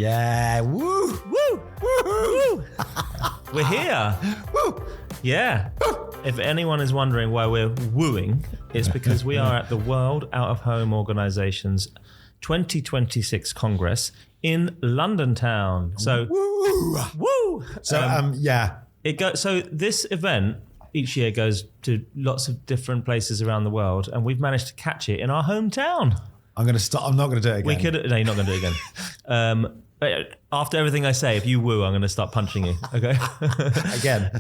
Yeah. Woo. Woo! Woo! We're here. Woo. Yeah. If anyone is wondering why we're wooing, it's because we are at the World Out of Home Organization's 2026 Congress in London town. So, woo! So, yeah. So this event each year goes to lots of different places around the world, and we've managed to catch it in our hometown. I'm going to stop. I'm not going to do it again. No, you're not going to do it again. But after everything I say, if you woo, I'm going to start punching you. Okay. Again.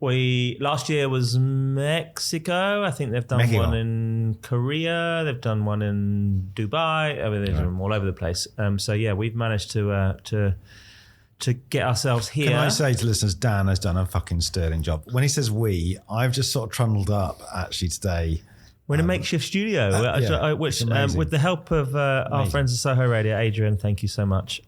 Last year was Mexico. I think they've done Mexico. one in Korea. They've done one in Dubai. I mean, they've done them all over the place. So yeah, we've managed to get ourselves here. Can I say to listeners, Dan has done a fucking sterling job. When he says we, I've just sort of trundled up actually today. We're in a makeshift studio, which with the help of our friends at Soho Radio, Adrian, thank you so much.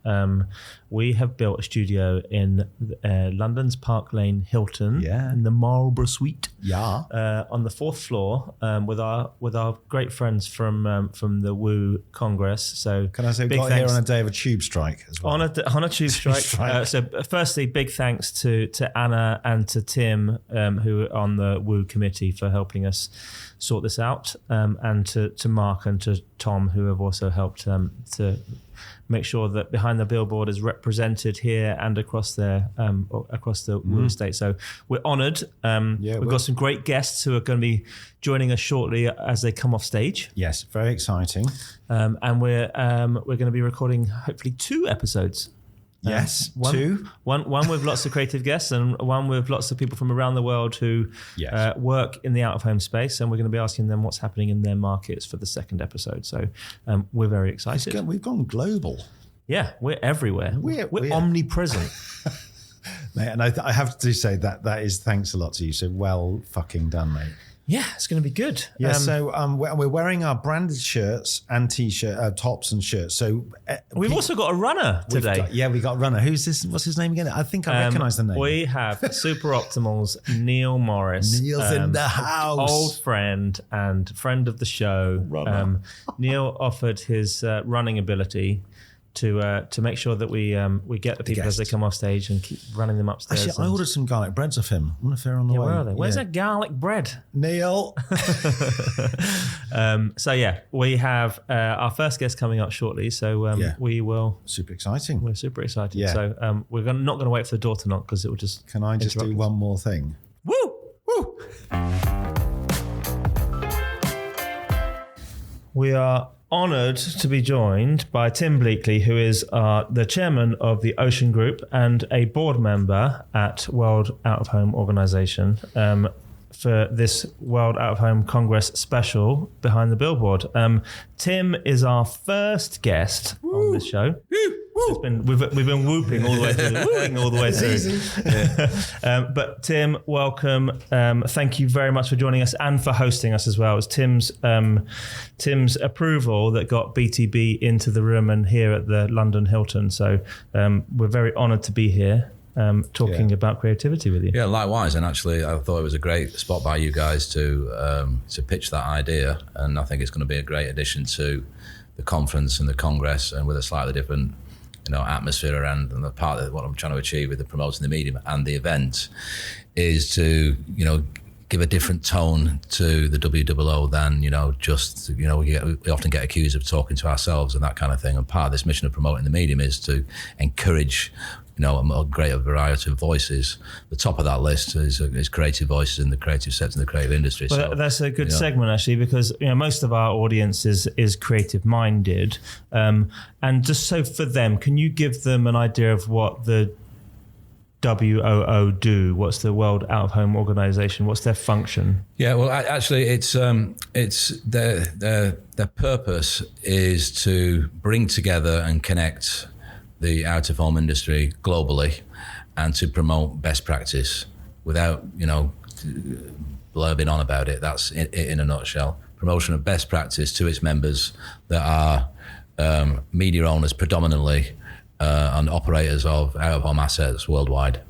We have built a studio in London's Park Lane Hilton, in the Marlborough Suite, on the 4th floor, with our great friends from the Woo Congress. So can I say, we got here on a day of a tube strike as well? On a tube strike. So firstly, big thanks to Anna and to Tim, who are on the Woo committee, for helping us sort this out, and to Mark and to Tom, who have also helped to make sure that Behind the Billboard is represented here and across the Woo estate. So we're honoured. We've got some great guests who are going to be joining us shortly as they come off stage. Yes, very exciting. And we're going to be recording hopefully 2 episodes. Yes, one with lots of creative guests, and one with lots of people from around the world who work in the out-of-home space, and we're going to be asking them what's happening in their markets for the 2nd episode. So we're very excited. We've gone global. Yeah, we're everywhere. We're omnipresent. Mate, and I have to say that is thanks a lot to you. So well fucking done, mate. Yeah, it's going to be good. Yeah, so we're wearing our branded shirts and t-shirt, tops and shirts. So we've also got a runner today. We got a runner. Who's this? What's his name again? I think I recognise the name. We have Super Optimal's Neil Morris. Neil's in the house. Old friend and friend of the show. Neil offered his running ability to make sure that we get the people as they come off stage and keep running them upstairs. Actually, I ordered some garlic breads off him. I wonder if they're on the way. Where are they? Where's that garlic bread? Neil. So yeah, we have our first guest coming up shortly. So we will. Super exciting. We're super excited. Yeah. So we're not going to wait for the door to knock, because it will just. Can I just do one more thing? Woo! Woo! We are honoured to be joined by Tim Bleakley, who is the chairman of the Ocean Group and a board member at World Out of Home Organisation, for this World Out of Home Congress special, Behind the Billboard. Tim is our first guest on this show. It's been, we've been whooping all the way through, wooing all the way through. But Tim, welcome. Thank you very much for joining us and for hosting us as well. It was Tim's approval that got BtB into the room and here at the London Hilton. So we're very honoured to be here. Talking about creativity with you. Yeah, likewise. And actually, I thought it was a great spot by you guys to pitch that idea. And I think it's going to be a great addition to the conference and the Congress, and with a slightly different, atmosphere around. And the part of what I'm trying to achieve with the promoting the medium and the event is to, give a different tone to the WOO than, we often get accused of talking to ourselves and that kind of thing. And part of this mission of promoting the medium is to encourage a greater variety of voices. The top of that list is creative voices in the creative sector, in the creative industry. Well, so, that's a good segment, actually, because most of our audience is creative minded. And just so for them, can you give them an idea of what the WOO do? What's the World Out of Home Organisation? What's their function? Yeah, well, actually, it's their purpose is to bring together and connect the out of home industry globally, and to promote best practice without blurbing on about it. That's it in a nutshell. Promotion of best practice to its members that are media owners predominantly, and operators of out of home assets worldwide.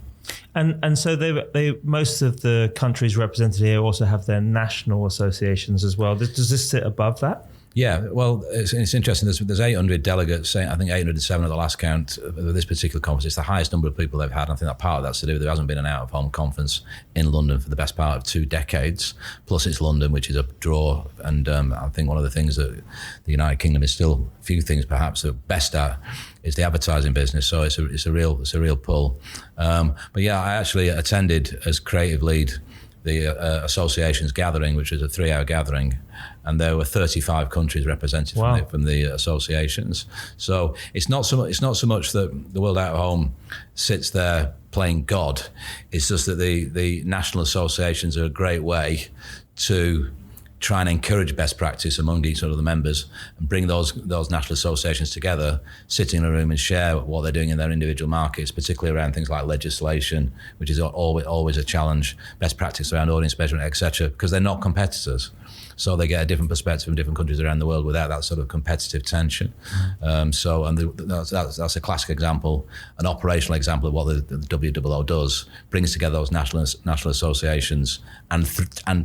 And so they most of the countries represented here also have their national associations as well. Does this sit above that? Yeah, well, it's interesting. There's 800 delegates. I think 807 at the last count of this particular conference. It's the highest number of people they've had. I think that part of that's to do with there hasn't been an out-of-home conference in London for the best part of 2 decades. Plus, it's London, which is a draw. And I think one of the things that the United Kingdom is still a few things perhaps that best at is the advertising business. So it's a real pull. But yeah, I actually attended as creative lead the association's gathering, which was a 3-hour gathering, and there were 35 countries represented from the associations. So it's not so much that the World Out of Home sits there playing God. It's just that the national associations are a great way to try and encourage best practice among each of the members and bring those national associations together, sit in a room and share what they're doing in their individual markets, particularly around things like legislation, which is always a challenge, best practice around audience measurement, etc., because they're not competitors. So they get a different perspective from different countries around the world without that sort of competitive tension. That's a classic example, an operational example of what the WOO does, brings together those national associations and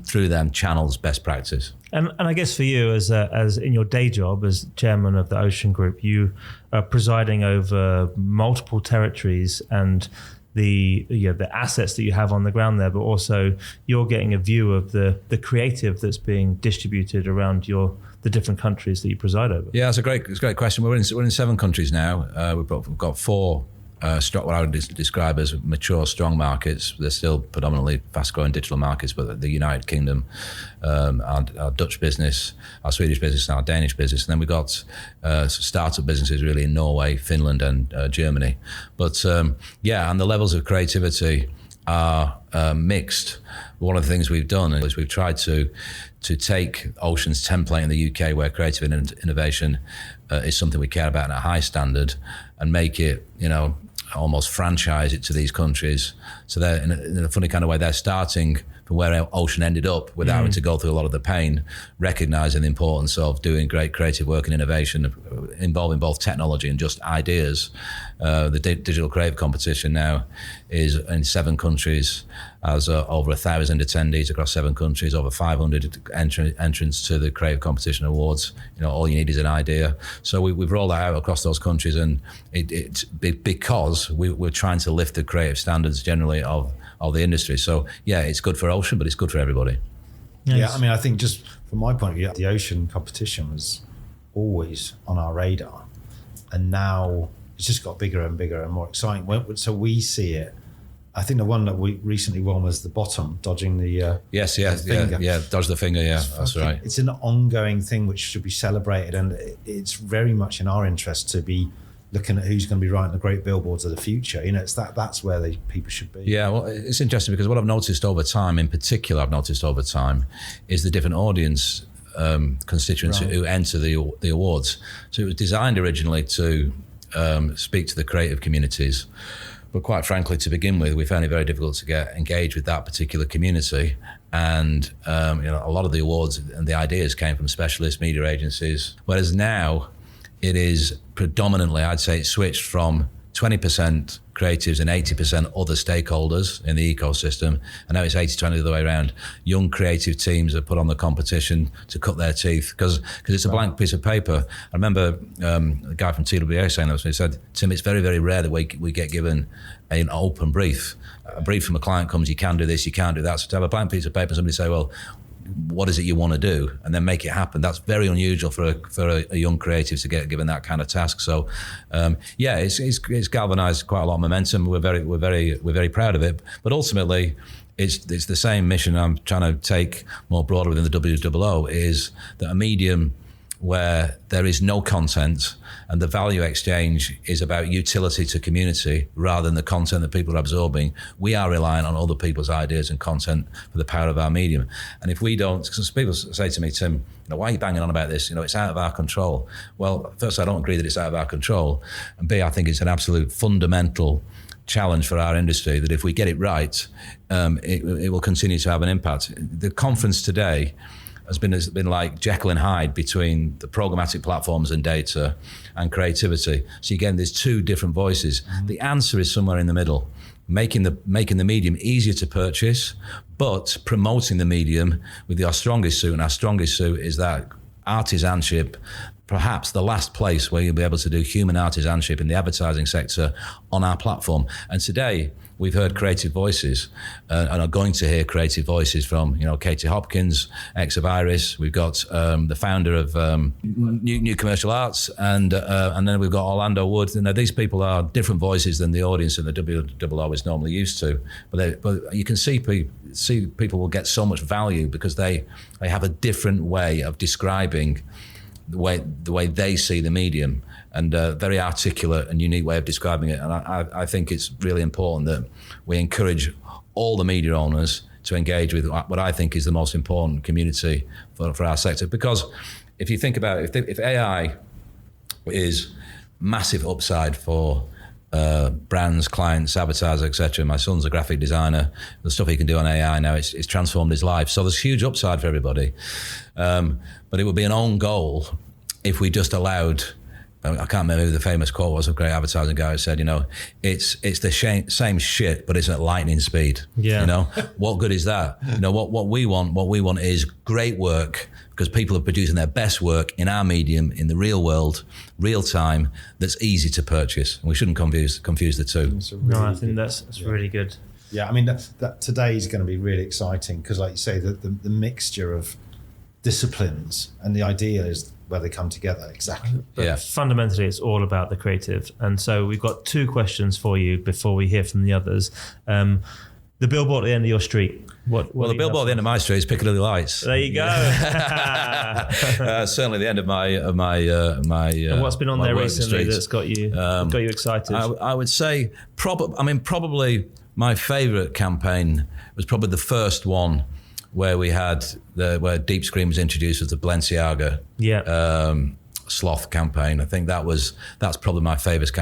through them channels best practice. And I guess for you, as in your day job as chairman of the Ocean Group, you are presiding over multiple territories and the assets that you have on the ground there, but also you're getting a view of the creative that's being distributed around the different countries that you preside over. Yeah, it's a great question. We're in 7 countries now. We've got 4 what I would describe as mature, strong markets. They're still predominantly fast-growing digital markets, but the United Kingdom, our Dutch business, our Swedish business, and our Danish business. And then we've got startup businesses really in Norway, Finland, and Germany. But and the levels of creativity are mixed. One of the things we've done is we've tried to take Ocean's template in the UK, where creative innovation is something we care about at a high standard, and make it, almost franchise it to these countries. So they're in a funny kind of way, they're starting from where Ocean ended up without having to go through a lot of the pain, recognizing the importance of doing great creative work and innovation involving both technology and just ideas. The digital creative competition now is in 7 countries, has over 1,000 attendees across 7 countries, over 500 entrants to the Creative Competition Awards. All you need is an idea. So we've rolled that out across those countries, and it's because we're trying to lift the creative standards generally of the industry. So yeah, it's good for Ocean, but it's good for everybody. Yes. Yeah, I mean, I think just from my point of view, the Ocean competition was always on our radar, and now it's just got bigger and bigger and more exciting. So we see it. I think the one that we recently won was the bottom, dodging the finger. Dodge the finger. Yeah, that's right. It's an ongoing thing which should be celebrated, and it's very much in our interest to be looking at who's going to be writing the great billboards of the future. It's that's where people should be. Yeah, well, it's interesting because what I've noticed over time, in particular, is the different audience constituents who enter the awards. So it was designed originally to speak to the creative communities. But quite frankly, to begin with, we found it very difficult to get engaged with that particular community. And a lot of the awards and the ideas came from specialist media agencies. Whereas now, it is predominantly, I'd say, it's switched from 20% creatives and 80% other stakeholders in the ecosystem. And now it's 80-20 the other way around. Young creative teams are put on the competition to cut their teeth because it's a blank piece of paper. I remember a guy from TWA saying that. He said, Tim, it's very, very rare that we get given an open brief. A brief from a client comes, you can do this, you can't do that. So to have a blank piece of paper, somebody say, well, what is it you want to do, and then make it happen? That's very unusual for a young creative to get given that kind of task. So, it's galvanised quite a lot of momentum. We're very proud of it. But ultimately, it's the same mission I'm trying to take more broadly within the WOO, is that a medium where there is no content and the value exchange is about utility to community rather than the content that people are absorbing. We are relying on other people's ideas and content for the power of our medium. And if we don't, because people say to me, Tim, why are you banging on about this? It's out of our control. Well, first, I don't agree that it's out of our control. And B, I think it's an absolute fundamental challenge for our industry that if we get it right, it will continue to have an impact. The conference today has been like Jekyll and Hyde between the programmatic platforms and data and creativity. So again, there's 2 different voices. The answer is somewhere in the middle. making the medium easier to purchase, but promoting the medium with our strongest suit. And our strongest suit is that artisanship, perhaps the last place where you'll be able to do human artisanship in the advertising sector on our platform. And today, we've heard creative voices and are going to hear creative voices from, Katy Hopkins, ex of Iris. We've got the founder of New Commercial Arts, and then we've got Orlando Wood. These people are different voices than the audience that the WOO is normally used to. But you can see people will get so much value because they have a different way of describing the way they see the medium, and a very articulate and unique way of describing it. And I think it's really important that we encourage all the media owners to engage with what I think is the most important community for our sector. Because if you think about it, if AI is massive upside for brands, clients, advertisers, etc. My son's a graphic designer. The stuff he can do on AI now, it's transformed his life. So there's huge upside for everybody. But it would be an own goal if we just allowed, I can't remember who the famous quote was, a great advertising guy who said, it's the same shit, but it's at lightning speed. Yeah. What good is that? What we want is great work, because people are producing their best work in our medium, in the real world, real time, that's easy to purchase. And we shouldn't confuse the two. I think that's really good. Yeah, I mean, that today is going to be really exciting because, like you say, the mixture of disciplines and the idea is where they come together. Exactly. But fundamentally, it's all about the creative. And so we've got two questions for you before we hear from the others. The billboard at the end of your street. Well, the billboard at the end of my street is Piccadilly Lights. There you go. Certainly the end of my and what's been on there recently that's got you excited? I would say probably my favourite campaign was probably the first one where we had where Deep Screen was introduced as the Balenciaga sloth campaign. I think that's probably my favourite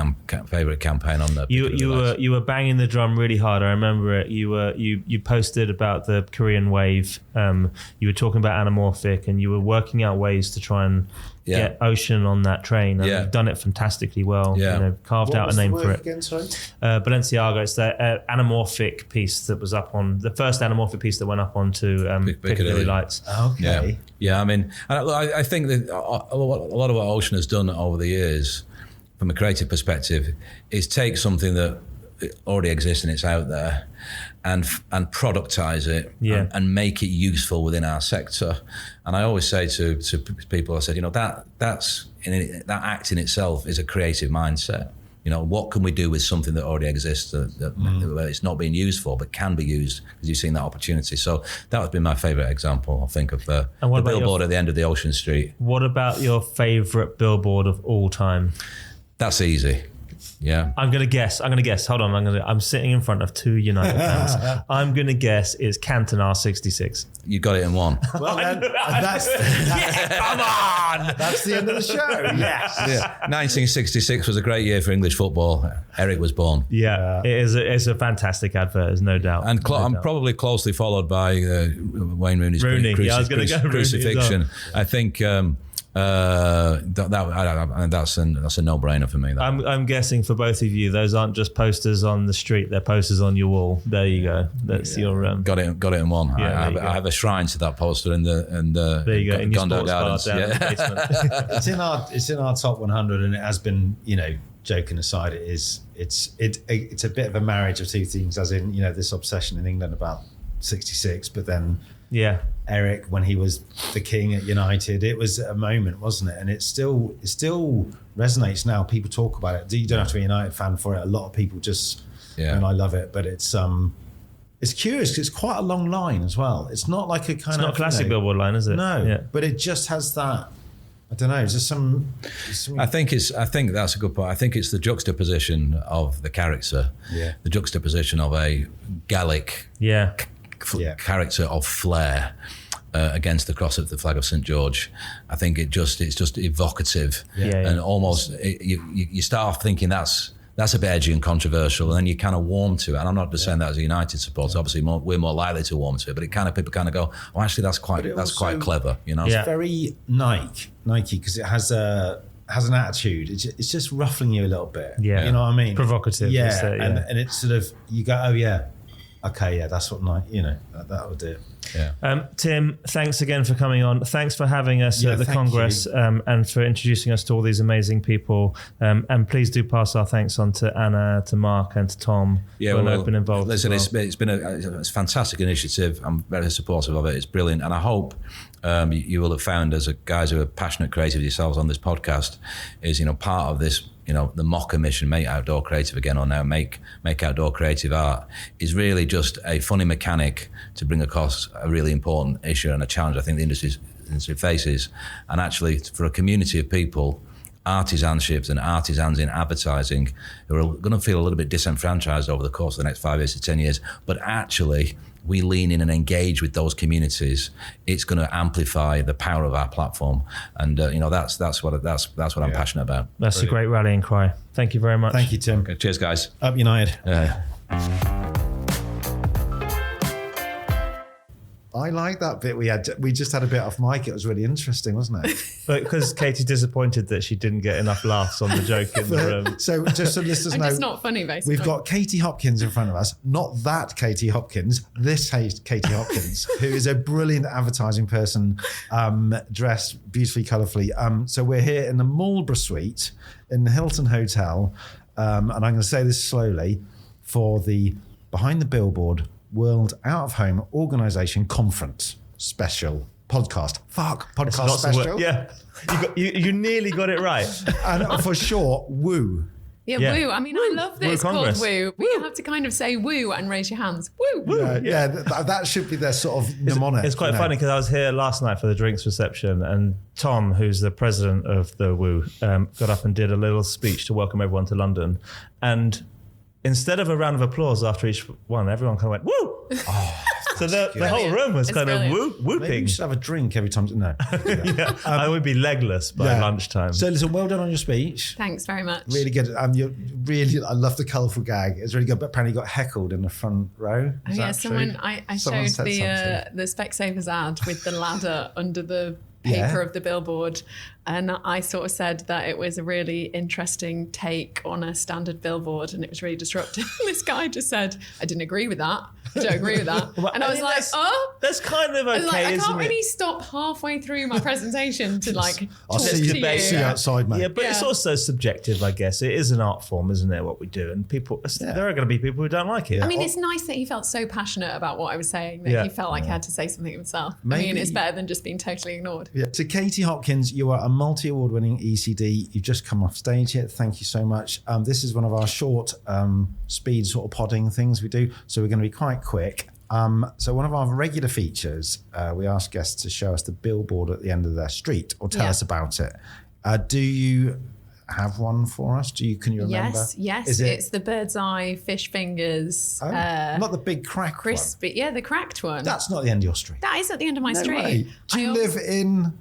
campaign on the. You were banging the drum really hard. I remember it. You posted about the Korean wave. You were talking about anamorphic, and you were working out ways to try and get Ocean on that train. And you've done it fantastically well. Yeah. Carved out a name for it. Again, sorry? Balenciaga. It's the anamorphic piece that was up on the first anamorphic piece that went up onto Piccadilly Lights. Okay. Yeah. I mean, I think that a lot of what Ocean has done over the years, from a creative perspective, is take something that already exists and it's out there, and productize it and make it useful within our sector. And I always say to people, I said, that act in itself is a creative mindset. What can we do with something that already exists that it's not being used for, but can be used because you've seen that opportunity. So that would be my favourite example, I think, of the billboard at the end of the Ocean Street. What about your favourite billboard of all time? That's easy. Yeah. I'm going to guess. Hold on. I'm sitting in front of two United fans. I'm going to guess it's Canton R66. You got it in one. Well, that's come on. That's the end of the show. Yes. Yeah. 1966 was a great year for English football. Eric was born. Yeah. It's a fantastic advert, there's no doubt. And I'm probably closely followed by Wayne Rooney's crucifixion. Well. I think that's a no-brainer for me. I'm guessing for both of you, those aren't just posters on the street; they're posters on your wall. There you go. That's your got it in one. Yeah, I have a shrine to that poster in the there you go in your Gondor sports Gardens. Bar down in the basement. It's in our top 100, and it has been. Joking aside, it's a bit of a marriage of two things. As in, this obsession in England about 66, but then. Yeah, Eric, when he was the king at United, it was a moment, wasn't it? And it still resonates now. People talk about it. You don't have to be a United fan for it. A lot of people just, and I love it. But it's curious because it's quite a long line as well. It's not like it's not a classic billboard line, is it? No, but it just has that. I don't know. Is there some? I think that's a good point. I think it's the juxtaposition of the character. Yeah. The juxtaposition of a Gallic. Yeah. Character of flair against the cross of the flag of St. George. I think it's just evocative and almost you start off thinking that's a bit edgy and controversial, and then you kind of warm to it. And I'm not just saying that as a United supporter. Obviously, we're more likely to warm to it, but people kind of go, "Oh, actually, that's quite clever," It's very Nike because it has a has an attitude, it's just ruffling you a little bit. Yeah. You know what I mean? Provocative. Yeah. And it's sort of, you go, oh yeah, okay, yeah, that's what that would do. Yeah. Tim, thanks again for coming on. Thanks for having us at the Congress and for introducing us to all these amazing people. And please do pass our thanks on to Anna, to Mark, and to Tom for been involved. Listen, it's been a fantastic initiative. I'm very supportive of it. It's brilliant, and I hope you will have found, as guys who are passionate creative yourselves on this podcast, is part of this. The Mocha mission, Make Outdoor Creative Again, or now Make Outdoor Creative Art, is really just a funny mechanic to bring across a really important issue and a challenge I think the industry faces. And actually, for a community of people, artisanships and artisans in advertising, who are going to feel a little bit disenfranchised over the course of the next 5 years to 10 years, but actually we lean in and engage with those communities, it's going to amplify the power of our platform. And that's what I'm passionate about. That's brilliant. A great rallying cry. Thank you very much. Thank you, Tim. Okay, cheers, guys. Up United. I like that bit we just had a bit off mic. It was really interesting, wasn't it? Because Katie's disappointed that she didn't get enough laughs on the joke in the room. So just so listeners know, it's not funny, basically. We've got Katy Hopkins in front of us. Not that Katy Hopkins, this Katy Hopkins, who is a brilliant advertising person, dressed beautifully, colourfully. So we're here in the Marlborough Suite in the Hilton Hotel, and I'm going to say this slowly, for the Behind the Billboard World Out of Home Organisation Conference special podcast. Podcast special. Yeah, you nearly got it right. And for short, woo. Yeah, woo. I mean, I love that it's called woo, but you have to kind of say woo and raise your hands. Woo. Yeah, that should be their sort of mnemonic. It's quite funny because I was here last night for the drinks reception, and Tom, who's the president of the Woo, got up and did a little speech to welcome everyone to London. And instead of a round of applause after each one, everyone kind of went, woo! Oh, so the whole room was kind of whooping. Maybe you should have a drink every time. No. I would be legless by lunchtime. So listen, well done on your speech. Thancs very much. Really good. I love the colourful gag. It's really good, but apparently you got heckled in the front row. I showed the Specsavers ad with the ladder under the paper of the billboard, and I sort of said that it was a really interesting take on a standard billboard, and it was really disruptive. This guy just said, I didn't agree with that. I don't agree with that. And I was like, that's kind of okay. I can't really stop halfway through my presentation to I'll see you outside, mate. Yeah, but it's also subjective, I guess. It is an art form, isn't it, what we do? And people, there are going to be people who don't like it. I mean, it's nice that he felt so passionate about what I was saying that he felt like he had to say something himself. Maybe. I mean, it's better than just being totally ignored. Yeah. So Katy Hopkins, you are a multi-award winning ECD. You've just come off stage here. Thank you so much. This is one of our short speed sort of podding things we do. So we're going to be quite quick. So one of our regular features, we ask guests to show us the billboard at the end of their street or tell us about it. Do you have one for us? Can you remember? Yes. It's the bird's eye fish fingers. Not the big cracked crispy. one. Yeah, the cracked one. That's not the end of your street. That is at the end of my street. Way. Do you live in...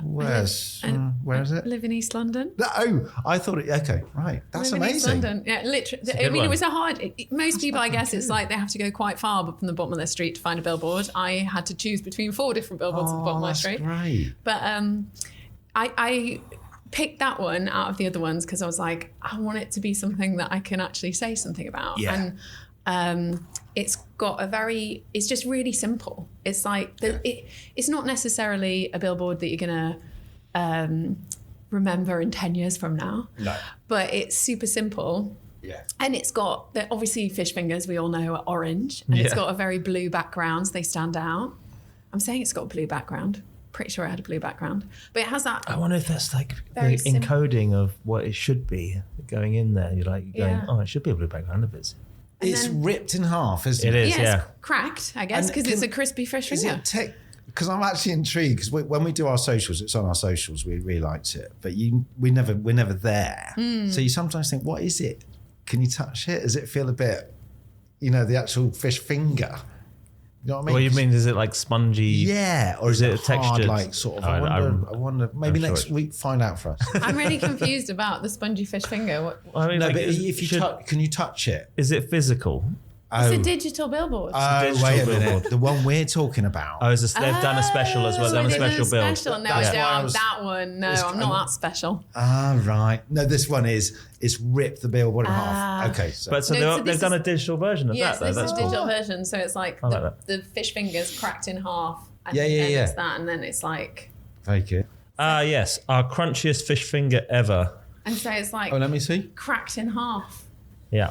where is it? I live in East London. I thought it. Okay, right. That's amazing. East London. Yeah, literally. I mean, it was a hard. Most people, I guess, it's like they have to go quite far from the bottom of their street to find a billboard. I had to choose between 4 different billboards at the bottom of my street. Right. But I picked that one out of the other ones because I was like, I want it to be something that I can actually say something about. Yeah. And it's just really simple. It's like, it's not necessarily a billboard that you're going to remember in 10 years from now. No. But it's super simple. Yeah. And it's got, obviously fish fingers, we all know, are orange. And it's got a very blue background, so they stand out. I'm saying it's got a blue background. Pretty sure it had a blue background. But it has that. I wonder if that's like the encoding of what it should be going in there. You're like going, it should be a blue background if it's... It's ripped in half, isn't it? It is, it's cracked, I guess, because it's a crispy fish finger. Because I'm actually intrigued, because when we do our socials, it's on our socials, we really liked it, but we're never there. So you sometimes think, what is it? Can you touch it? Does it feel a bit, the actual fish finger? You know what I mean? What you mean? Is it like spongy? Yeah, or is it hard, textured? Like sort of. I wonder. Maybe next week, find out for us. I'm really confused about the spongy fish finger. But if you can you touch it? Is it physical? It's a digital billboard. Oh, wait a minute. The one we're talking about. Oh, they've done a special as well. They've done a special build. No, that one. No, I'm not that special. Right. No, this one is, it's ripped the billboard in half. Okay. So they've done a digital version of that, though. Yes, That's a digital version. So it's like the fish fingers cracked in half. It's that, and then it's like... Very good. Yes. Our crunchiest fish finger ever. And so it's like... Oh, let me see. Cracked in half. Yeah.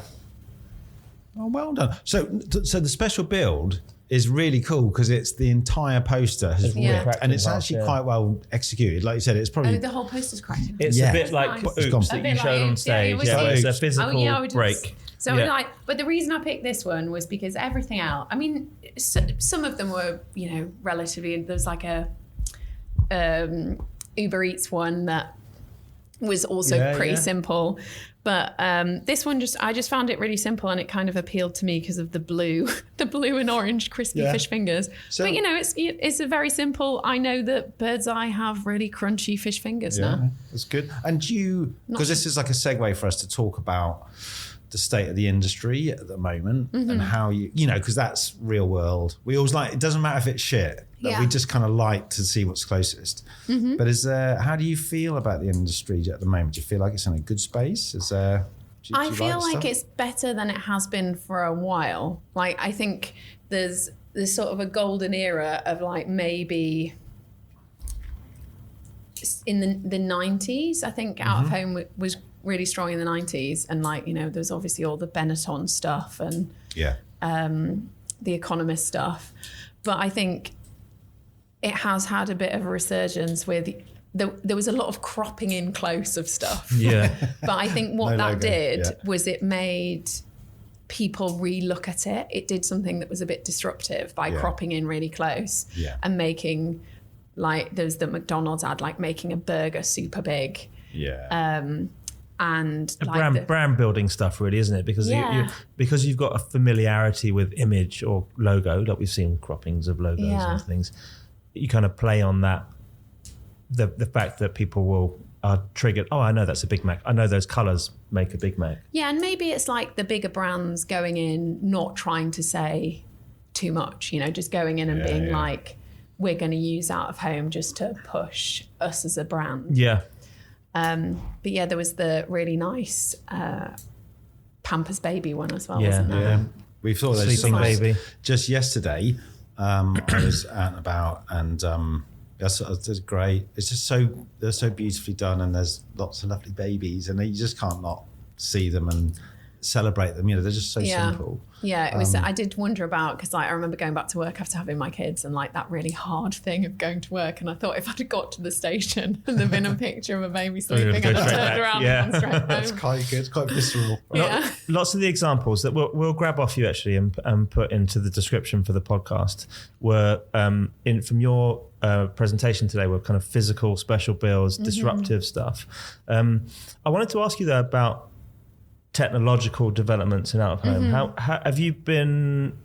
Oh, well done. So the special build is really cool because it's the entire poster has ripped, and it's actually quite well executed. Like you said, it's probably the whole poster's cracked. It's a bit like Oops that you showed on stage. It's a physical break. So but the reason I picked this one was because everything else. I mean, some of them were relatively. There's like a Uber Eats one that was also pretty simple. But this one I just found it really simple, and it kind of appealed to me because of the blue and orange crispy fish fingers. So, but it's a very simple. I know that Bird's Eye have really crunchy fish fingers now. That's good. And because this is like a segue for us to talk about the state of the industry at the moment and how because that's real world. We always it doesn't matter if it's shit. We just kind of like to see what's closest. But how do you feel about the industry at the moment? Do you feel like it's in a good space? I feel like it's better than it has been for a while. Like, I think there's sort of a golden era of like maybe in the 90s. I think Out of Home was really strong in the 90s, and there's obviously all the Benetton stuff and the Economist stuff. But I think it has had a bit of a resurgence with there was a lot of cropping in close of stuff. Yeah. But I think what that did was it made people re-look at it. It did something that was a bit disruptive by cropping in really close and making there's the McDonald's ad, making a burger super big. Yeah. And brand building stuff, really, isn't it? Because because you've got a familiarity with image or logo, like we've seen croppings of logos and things. You kind of play on that, the fact that people are triggered. Oh, I know that's a Big Mac. I know those colours make a Big Mac. Yeah, and maybe it's like the bigger brands going in, not trying to say too much. Just going in and being like, we're going to use Out of Home just to push us as a brand. Yeah. But there was the really nice Pampers Baby one as well, wasn't there? Yeah, we thought those Sleeping Baby. Just yesterday. I was out and about, and that's great. It's just they're so beautifully done, and there's lots of lovely babies, and you just can't not see them and celebrate them. They're just so simple. Yeah, it was. I did wonder about, because I remember going back to work after having my kids, and that really hard thing of going to work. And I thought if I'd have got to the station and there'd been a picture of a baby sleeping, I'd have turned around and gone straight home. That's quite good. It's quite visceral. Lots of the examples that we'll grab off you actually and put into the description for the podcast were from your presentation today were kind of physical special builds, disruptive stuff. I wanted to ask you though about technological developments in Out of Home. How have you been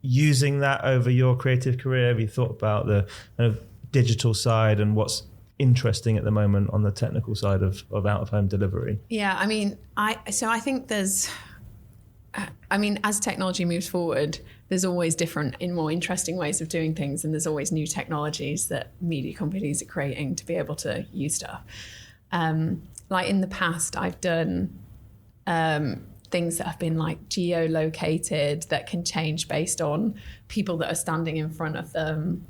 using that over your creative career? Have you thought about the kind of digital side and what's interesting at the moment on the technical side of Out of Home delivery? Yeah, I mean, I think there's, as technology moves forward, there's always different and more interesting ways of doing things, and there's always new technologies that media companies are creating to be able to use stuff. In the past, I've done things that have been geolocated that can change based on people that are standing in front of them.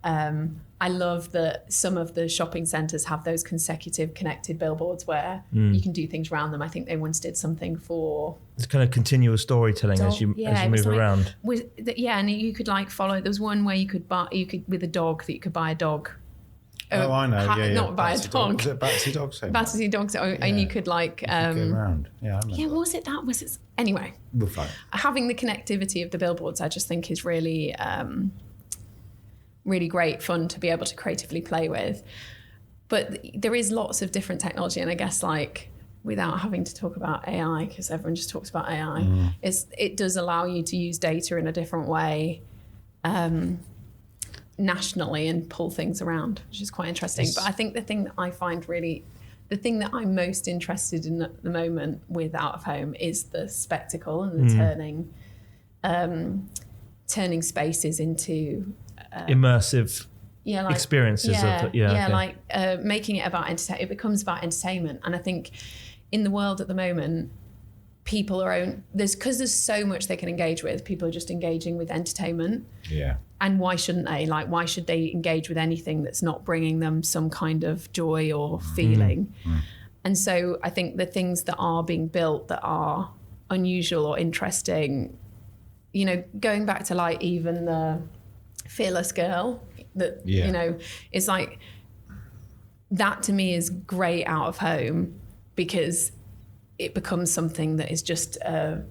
I love that some of the shopping centres have those consecutive connected billboards where you can do things around them. I think they once did something for... It's kind of continuous storytelling as you move around. And you could follow... There was one where you could with a dog, that you could buy a dog. Oh, I know. Not buy a dog. Was it Batsy Dogs? Batsy Dogs. And you could go around. Yeah, I remember. Yeah, what was it? Anyway. We're fine. Having the connectivity of the billboards, I just think is really, really great fun to be able to creatively play with. But there is lots of different technology, and I guess without having to talk about AI, because everyone just talks about AI, it does allow you to use data in a different way. Nationally and pull things around, which is quite interesting. But I think the thing that I'm most interested in at the moment with Out of Home is the spectacle and the turning turning spaces into immersive experiences. Making it about entertainment. It becomes about entertainment. And I think in the world at the moment, people because there's so much they can engage with. People are just engaging with entertainment. Yeah. And why shouldn't they? Like, why should they engage with anything that's not bringing them some kind of joy or feeling? And so I think the things that are being built that are unusual or interesting, you know, going back to like even the Fearless Girl that, you know, is like, that to me is great out of home because it becomes something that is just a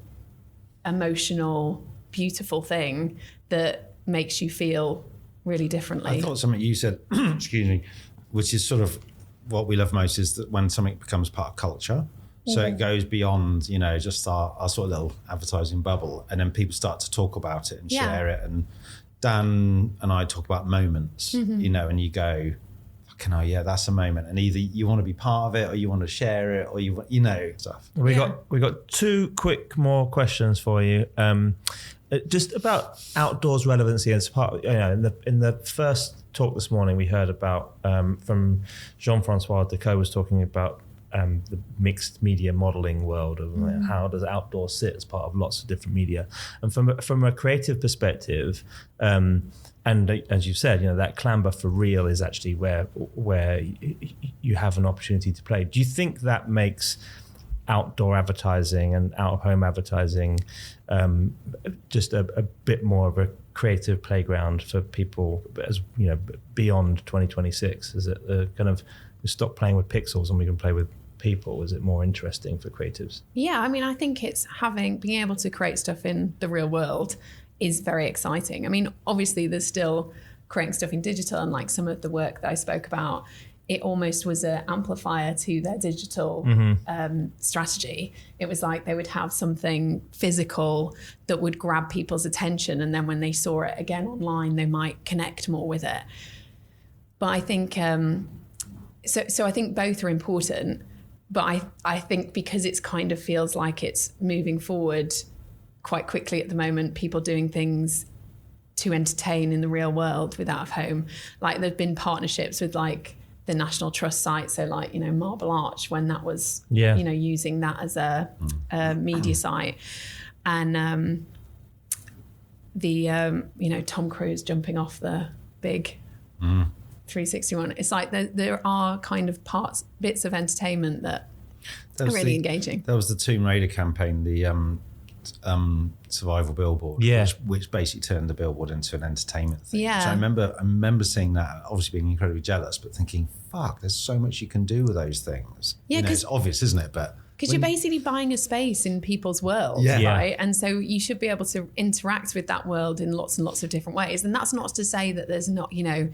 emotional, beautiful thing that makes you feel really differently. I thought something you said, excuse me, which is sort of what we love most is that when something becomes part of culture, so it goes beyond, you know, just our sort of little advertising bubble, and then people start to talk about it and share it. And Dan and I talk about moments, you know, and you go, fucking hell, yeah, that's a moment. And either you want to be part of it or you want to share it or you know, stuff. We got two quick more questions for you. Just about outdoors relevancy as part, you know, in the first talk this morning, we heard about from Jean-Francois Decaux was talking about the mixed media modeling world of how does outdoors sit as part of lots of different media, and from a creative perspective, and as you said, you know, that clamber for real is actually where you have an opportunity to play. Do you think that makes outdoor advertising and out of home advertising just a bit more of a creative playground for people, as you know, beyond 2026? Is it kind of we stop playing with pixels and we can play with people? Is it more interesting for creatives? Yeah, I mean, I think it's being able to create stuff in the real world is very exciting. I mean, obviously there's still creating stuff in digital, and like some of the work that I spoke about, it almost was an amplifier to their digital strategy. It was like they would have something physical that would grab people's attention, and then when they saw it again online, they might connect more with it. But I think, so I think both are important, but I think because it's kind of feels like it's moving forward quite quickly at the moment, people doing things to entertain in the real world with out of home. Like there've been partnerships with like the National Trust site, so like, you know, Marble Arch, when that was, you know, using that as a media site, and you know, Tom Cruise jumping off the big 361. It's like there are kind of bits of entertainment that are really engaging. That was the Tomb Raider campaign, the survival billboard, which basically turned the billboard into an entertainment thing. Yeah. So I remember seeing that, obviously being incredibly jealous, but thinking, fuck, there's so much you can do with those things. Yeah, you know, it's obvious, isn't it? But because you're basically buying a space in people's world, right? And so you should be able to interact with that world in lots and lots of different ways. And that's not to say that there's not, you know,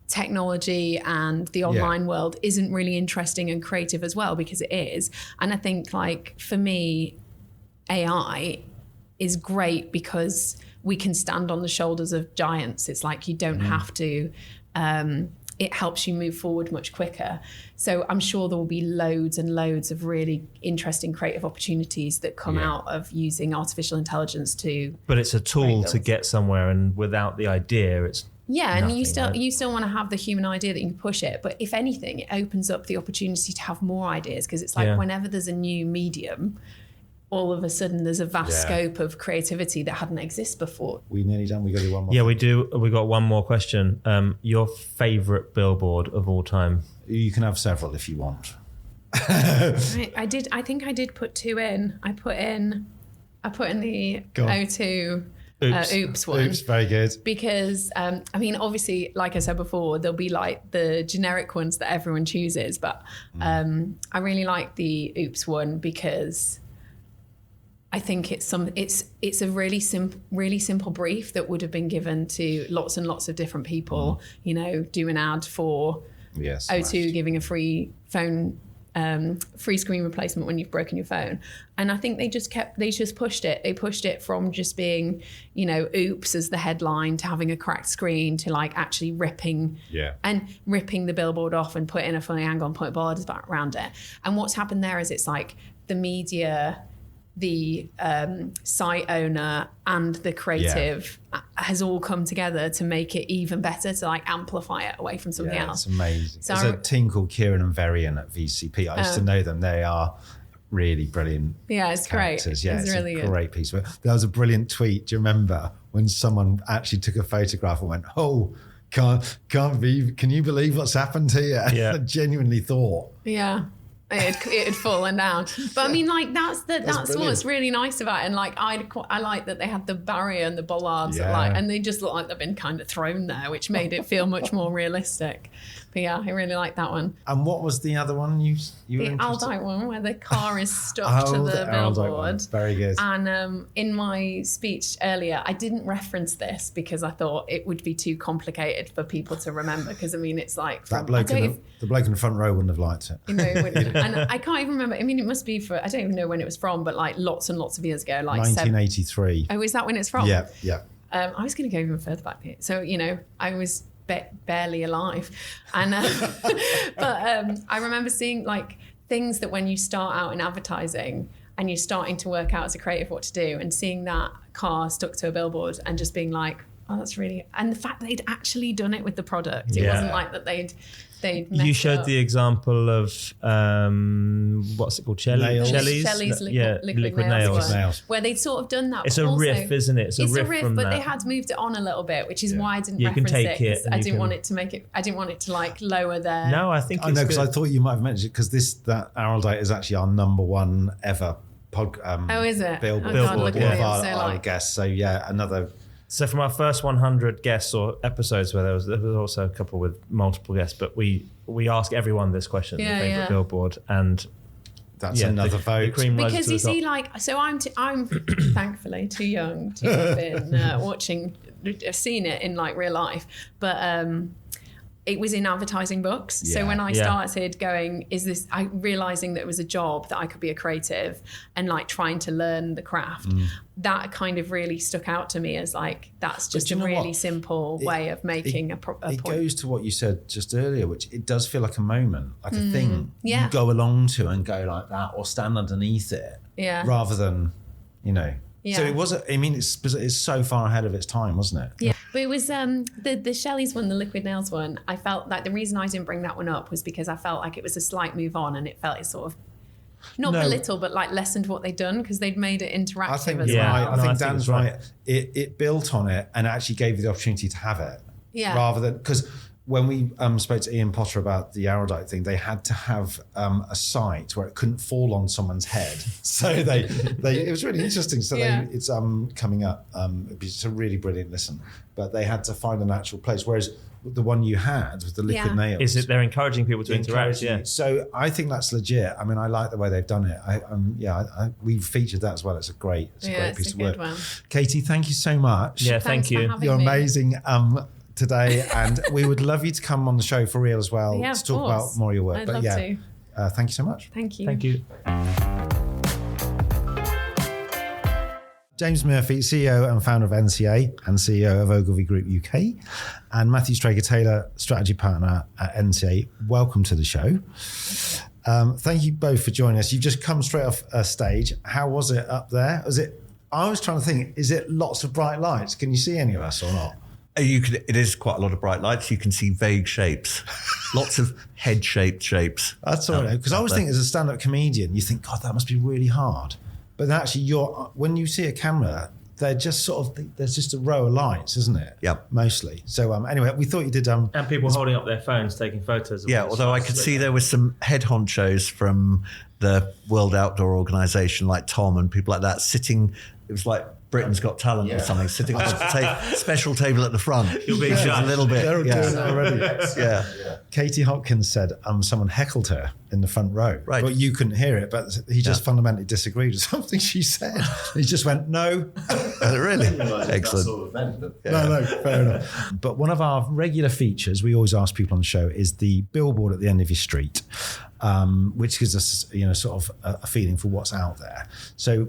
technology and the online world isn't really interesting and creative as well, because it is. And I think, like, for me, AI is great because we can stand on the shoulders of giants. It's like you don't have to, it helps you move forward much quicker. So I'm sure there will be loads and loads of really interesting creative opportunities that come out of using artificial intelligence to. But it's a tool to get somewhere, and without the idea, it's and you still want to have the human idea that you can push it. But if anything, it opens up the opportunity to have more ideas, because it's like whenever there's a new medium, all of a sudden there's a vast scope of creativity that hadn't existed before. We nearly done. We got to do one more. Yeah, we do. We got one more question. Your favourite billboard of all time? You can have several if you want. I did. I think I did put two in. I put in the O2 Oops one. Oops, very good. Because, I mean, obviously, like I said before, there'll be like the generic ones that everyone chooses. But I really like the Oops one because I think it's a really simple brief that would have been given to lots and lots of different people. You know, do an ad for O2 giving a free phone, free screen replacement when you've broken your phone. And I think they just pushed it. They pushed it from just being, you know, oops as the headline, to having a cracked screen, to like actually ripping the billboard off and putting a funny angle and putting borders back around it. And what's happened there is it's like the media the site owner and the creative has all come together to make it even better, to like amplify it away from something else. It's amazing. So There's a team called Kieran and Varian at VCP. I used to know them. They are really brilliant. Yeah, it's great. Yeah, it's really a great piece of work. There was a brilliant tweet. Do you remember when someone actually took a photograph and went, "Oh, can't be, can you believe what's happened here?" Yeah. I genuinely thought. Yeah. It had fallen down, but I mean, like that's what's really nice about it. And like I like that they had the barrier and the bollards, and they just look like they've been kind of thrown there, which made it feel much more realistic. But yeah, I really like that one. And what was the other one you the were Aldite one, where the car is stuck to the billboard. Very good. And in my speech earlier, I didn't reference this because I thought it would be too complicated for people to remember. Because I mean, it's like the bloke in the front row wouldn't have liked it. You know, it wouldn't. And I can't even remember. I mean, it must be for, I don't even know when it was from, but like lots and lots of years ago, like 1983. Oh, is that when it's from? Yeah. I was going to go even further back here. So, you know, I was barely alive. And but I remember seeing like things that when you start out in advertising and you're starting to work out as a creative what to do, and seeing that car stuck to a billboard and just being like, oh, that's really, and the fact that they'd actually done it with the product. It wasn't like that they'd you showed the example of what's it called? Shelley's liquid nails. Where they'd sort of done that. It's a riff, isn't it? It's a riff from but that. They had moved it on a little bit, which is why I didn't you reference can take it. I didn't want it to make it. I didn't want it to like lower their. No, I think I know, because I thought you might have mentioned it, because that Araldite is actually our number one ever oh, is it? Billboard of our guests. So yeah, another. So from our first 100 guests or episodes, where there was also a couple with multiple guests, but we ask everyone this question, their favourite billboard, and that's another vote. Because you see, like, so I'm thankfully too young to have been seen it in like real life, but it was in advertising books. So when I started going, realizing that it was a job, that I could be a creative and like trying to learn the craft, that kind of really stuck out to me as like, that's just a really simple way of making a point. It goes to what you said just earlier, which it does feel like a moment, like a thing you go along to and go like that, or stand underneath it, rather than, you know. So it was. It's so far ahead of its time, wasn't it? Yeah, but it was the Shelley's one, the liquid nails one. I felt like the reason I didn't bring that one up was because I felt like it was a slight move on, and it felt it sort of not belittled, but like lessened what they'd done, because they'd made it interactive. I think as well. I think Dan's right. It built on it and actually gave you the opportunity to have it. Yeah. Rather than, because when we spoke to Ian Potter about the Araldite thing, they had to have a site where it couldn't fall on someone's head. So it was really interesting. So it's coming up. It's a really brilliant listen. But they had to find an actual place. Whereas the one you had with the liquid nails, they're encouraging people to interact. Yeah. So I think that's legit. I mean, I like the way they've done it. We've featured that as well. It's a great piece of work. One. Katy, thank you so much. Yeah, thank you. You're amazing. Today, and we would love you to come on the show for real as well to talk about more of your work. I'd love to. Thank you so much. Thank you. Thank you. James Murphy, CEO and founder of NCA and CEO of Ogilvy Group UK, and Matthew Straker-Taylor, strategy partner at NCA. Welcome to the show. Thank you both for joining us. You've just come straight off a stage. How was it up there? I was trying to think, is it lots of bright lights? Can you see any of us or not? It is quite a lot of bright lights. You can see vague shapes, lots of head-shaped shapes. That's all right. Because I always think, as a stand-up comedian, you think, God, that must be really hard. But actually, when you see a camera, they're just there's just a row of lights, isn't it? Yep. Mostly. So anyway, we thought you did. And people holding up their phones, taking photos. Yeah, although I could see there was some head honchos from the World Outdoor Organization, like Tom and people like that, sitting. It was like Britain's Got Talent or something, sitting on a special table at the front. You'll be a little bit. They're doing it already. Yeah. Katy Hopkins said someone heckled her in the front row. Right. But you couldn't hear it, but he just fundamentally disagreed with something she said. He just went, no. Really? Excellent. No, fair enough. But one of our regular features we always ask people on the show is the billboard at the end of your street, which gives us, sort of a feeling for what's out there. So,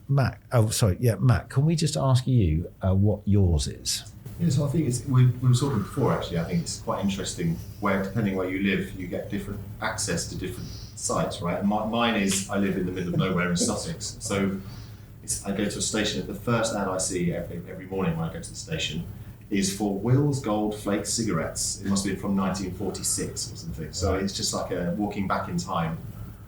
Matt, can we just ask you what yours is? Yeah, so I think we were talking before actually. I think it's quite interesting where, depending where you live, you get different access to different sites, right? And mine is, I live in the middle of nowhere in Sussex, so I go to a station. The first ad I see every morning when I go to the station is for Will's Gold Flake cigarettes. It must be from 1946 or something. So it's just like a walking back in time.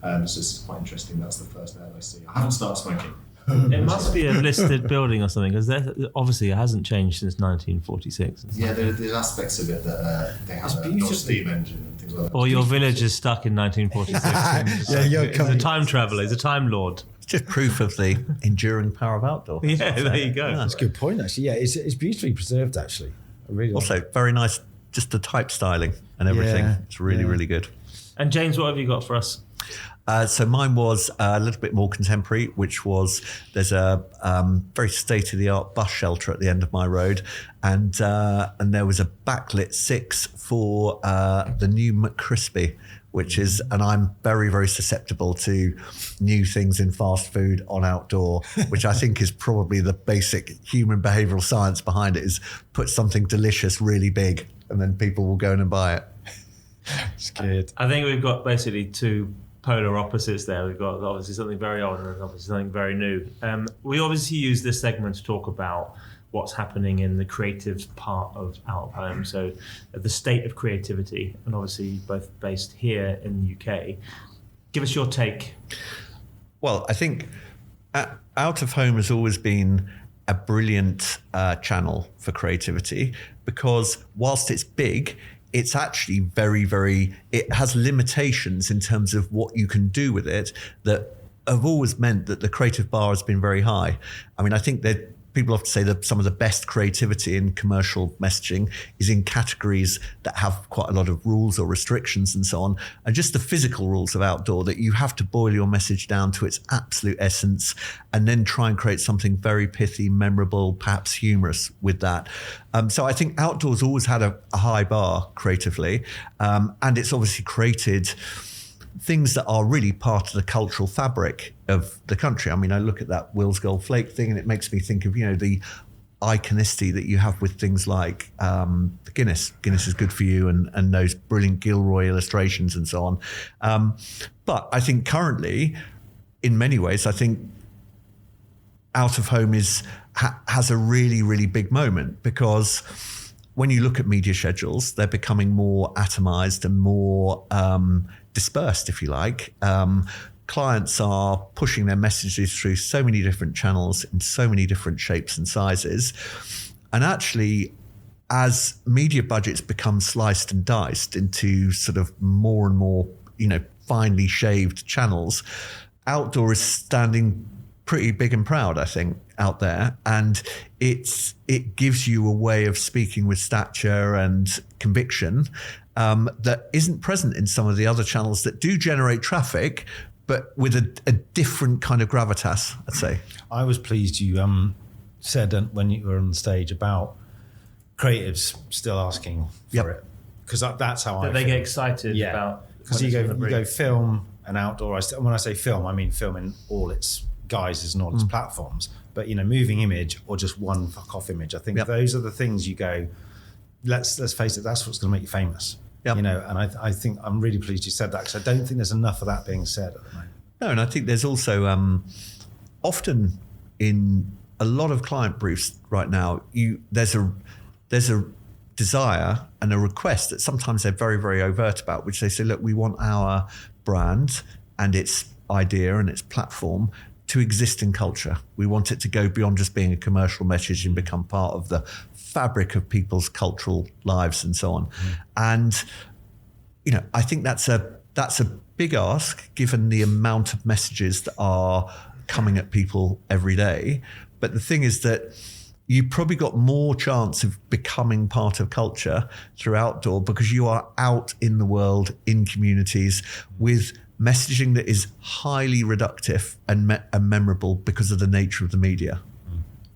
So it's quite interesting. That's the first ad I see. I haven't started smoking. It must be a listed building or something, because obviously it hasn't changed since 1946. Yeah, there's aspects of it that they have a steam engine and things like that. Or your village is stuck in 1946. He's a time traveller, he's a time lord. It's just proof of the enduring power of outdoor. Yeah, there you go. That's a good point, actually. Yeah, it's beautifully preserved, actually. I really also, like it. very nice, just the type styling and everything. Yeah, it's really, really good. And James, what have you got for us? So mine was a little bit more contemporary, which was there's a very state-of-the-art bus shelter at the end of my road, and there was a backlit 6 for the new McCrispy, which is, and I'm very, very susceptible to new things in fast food on outdoor, which I think is probably the basic human behavioural science behind it, is put something delicious really big and then people will go in and buy it. It's good. I think we've got basically two polar opposites there. We've got obviously something very old and obviously something very new. We obviously use this segment to talk about what's happening in the creative part of out of home, so the state of creativity, and obviously both based here in the UK. Give us your take. Well, I think out of home has always been a brilliant channel for creativity, because whilst it's big, it's actually very, very, it has limitations in terms of what you can do with it that have always meant that the creative bar has been very high. I mean, I think that people often say that some of the best creativity in commercial messaging is in categories that have quite a lot of rules or restrictions and so on. And just the physical rules of outdoor, that you have to boil your message down to its absolute essence and then try and create something very pithy, memorable, perhaps humorous with that. So I think outdoors always had a high bar creatively. And it's obviously created things that are really part of the cultural fabric of the country. I mean, I look at that Will's Gold Flake thing and it makes me think of, the iconicity that you have with things like the Guinness. Guinness is good for you, and those brilliant Gilroy illustrations and so on. But I think currently, in many ways, I think out of home has a really, really big moment, because when you look at media schedules, they're becoming more atomized and more dispersed, if you like. Clients are pushing their messages through so many different channels in so many different shapes and sizes. And actually, as media budgets become sliced and diced into sort of more and more, finely shaved channels, outdoor is standing pretty big and proud, I think, out there. And it gives you a way of speaking with stature and conviction that isn't present in some of the other channels that do generate traffic, but with a different kind of gravitas, I'd say. I was pleased you said when you were on the stage about creatives still asking for it, because that's how they get excited about. Because you go film and outdoor. When I say film, I mean film in all its guises and all its platforms. But moving image or just one fuck off image. I think those are the things you go. Let's face it. That's what's going to make you famous. Yep. And I think I'm really pleased you said that, because I don't think there's enough of that being said at the moment. No, and I think there's also often in a lot of client briefs right now, there's a desire and a request that sometimes they're very, very overt about, which they say, look, we want our brand and its idea and its platform to exist in culture. We want it to go beyond just being a commercial message and become part of the fabric of people's cultural lives and so on. And I think that's a big ask, given the amount of messages that are coming at people every day. But the thing is that you probably got more chance of becoming part of culture through outdoor, because you are out in the world, in communities, with messaging that is highly reductive and memorable because of the nature of the media.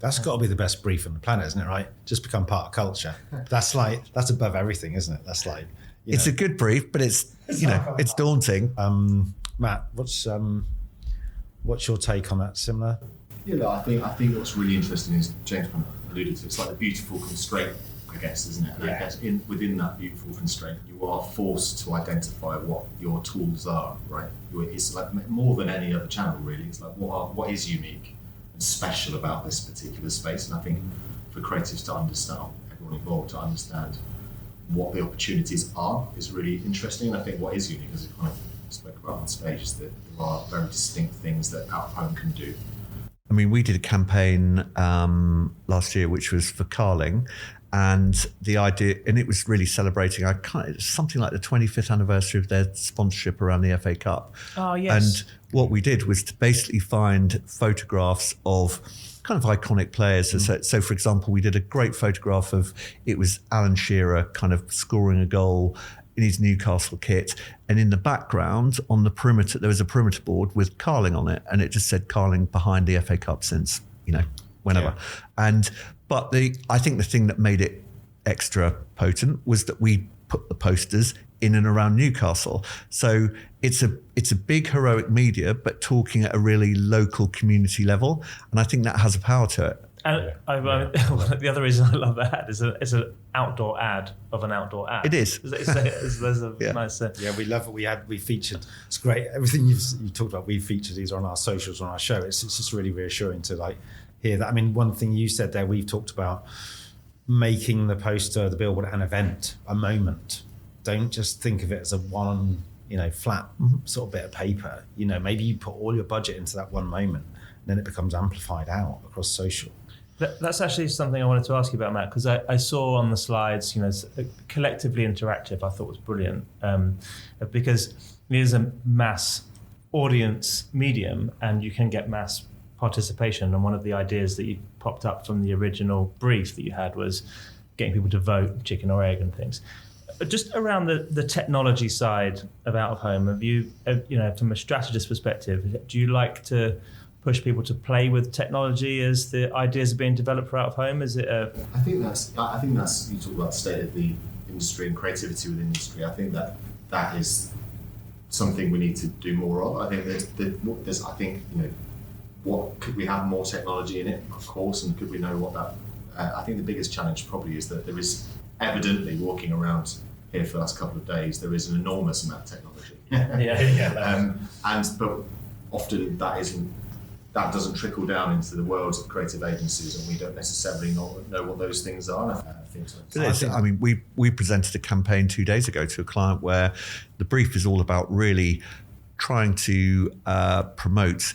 That's got to be the best brief on the planet, isn't it? Right? Just become part of culture. That's above everything, isn't it? That's like, it's a good brief, but it's daunting. Matt, what's your take on that? Similar? Yeah, I think what's really interesting is James kind of alluded to. It's like the beautiful constraint, I guess, isn't it? And I guess within that beautiful constraint, you are forced to identify what your tools are, right? It's like more than any other channel, really. It's like what is unique and special about this particular space. And I think for creatives to understand, everyone involved to understand what the opportunities are is really interesting. And I think what is unique, as I kind of spoke about on stage, is that there are very distinct things that Out of Home can do. I mean, we did a campaign last year, which was for Carling, and the idea, and it was really celebrating something like the 25th anniversary of their sponsorship around the FA Cup. Oh, yes. And what we did was to basically find photographs of kind of iconic players. So, for example, we did a great photograph of, it was Alan Shearer kind of scoring a goal in his Newcastle kit, and in the background on the perimeter there was a perimeter board with Carling on it, and it just said Carling behind the FA Cup since whenever. But I think the thing that made it extra potent was that we put the posters in and around Newcastle. So it's a big heroic media, but talking at a really local community level, and I think that has a power to it. And the other reason I love that ad is it's an outdoor ad of an outdoor ad. It is. There's a nice. We love it. We featured. It's great. Everything you talked about, we featured these on our socials, on our show. It's just really reassuring to hear that. I mean, one thing you said there, we've talked about making the poster, the billboard, an event, a moment. Don't just think of it as a one, flat sort of bit of paper. Maybe you put all your budget into that one moment, and then it becomes amplified out across social. That's actually something I wanted to ask you about, Matt, because I saw on the slides, collectively interactive. I thought was brilliant because it is a mass audience medium, and you can get mass participation. And one of the ideas that you popped up from the original brief that you had was getting people to vote, chicken or egg, and things. Just around the technology side of Out of Home, have you, from a strategist perspective, do you like to push people to play with technology as the ideas are being developed for Out of Home? Is it I think that's you talk about the state of the industry and creativity within the industry. I think that is something we need to do more of. I think there's what could we have more technology in it, of course, and could we know what that? I think the biggest challenge probably is that there is evidently walking around here for the last couple of days, there is an enormous amount of technology. But often that doesn't trickle down into the worlds of creative agencies, and we don't necessarily know what those things are. I think so. I mean, we presented a campaign 2 days ago to a client where the brief is all about really trying to promote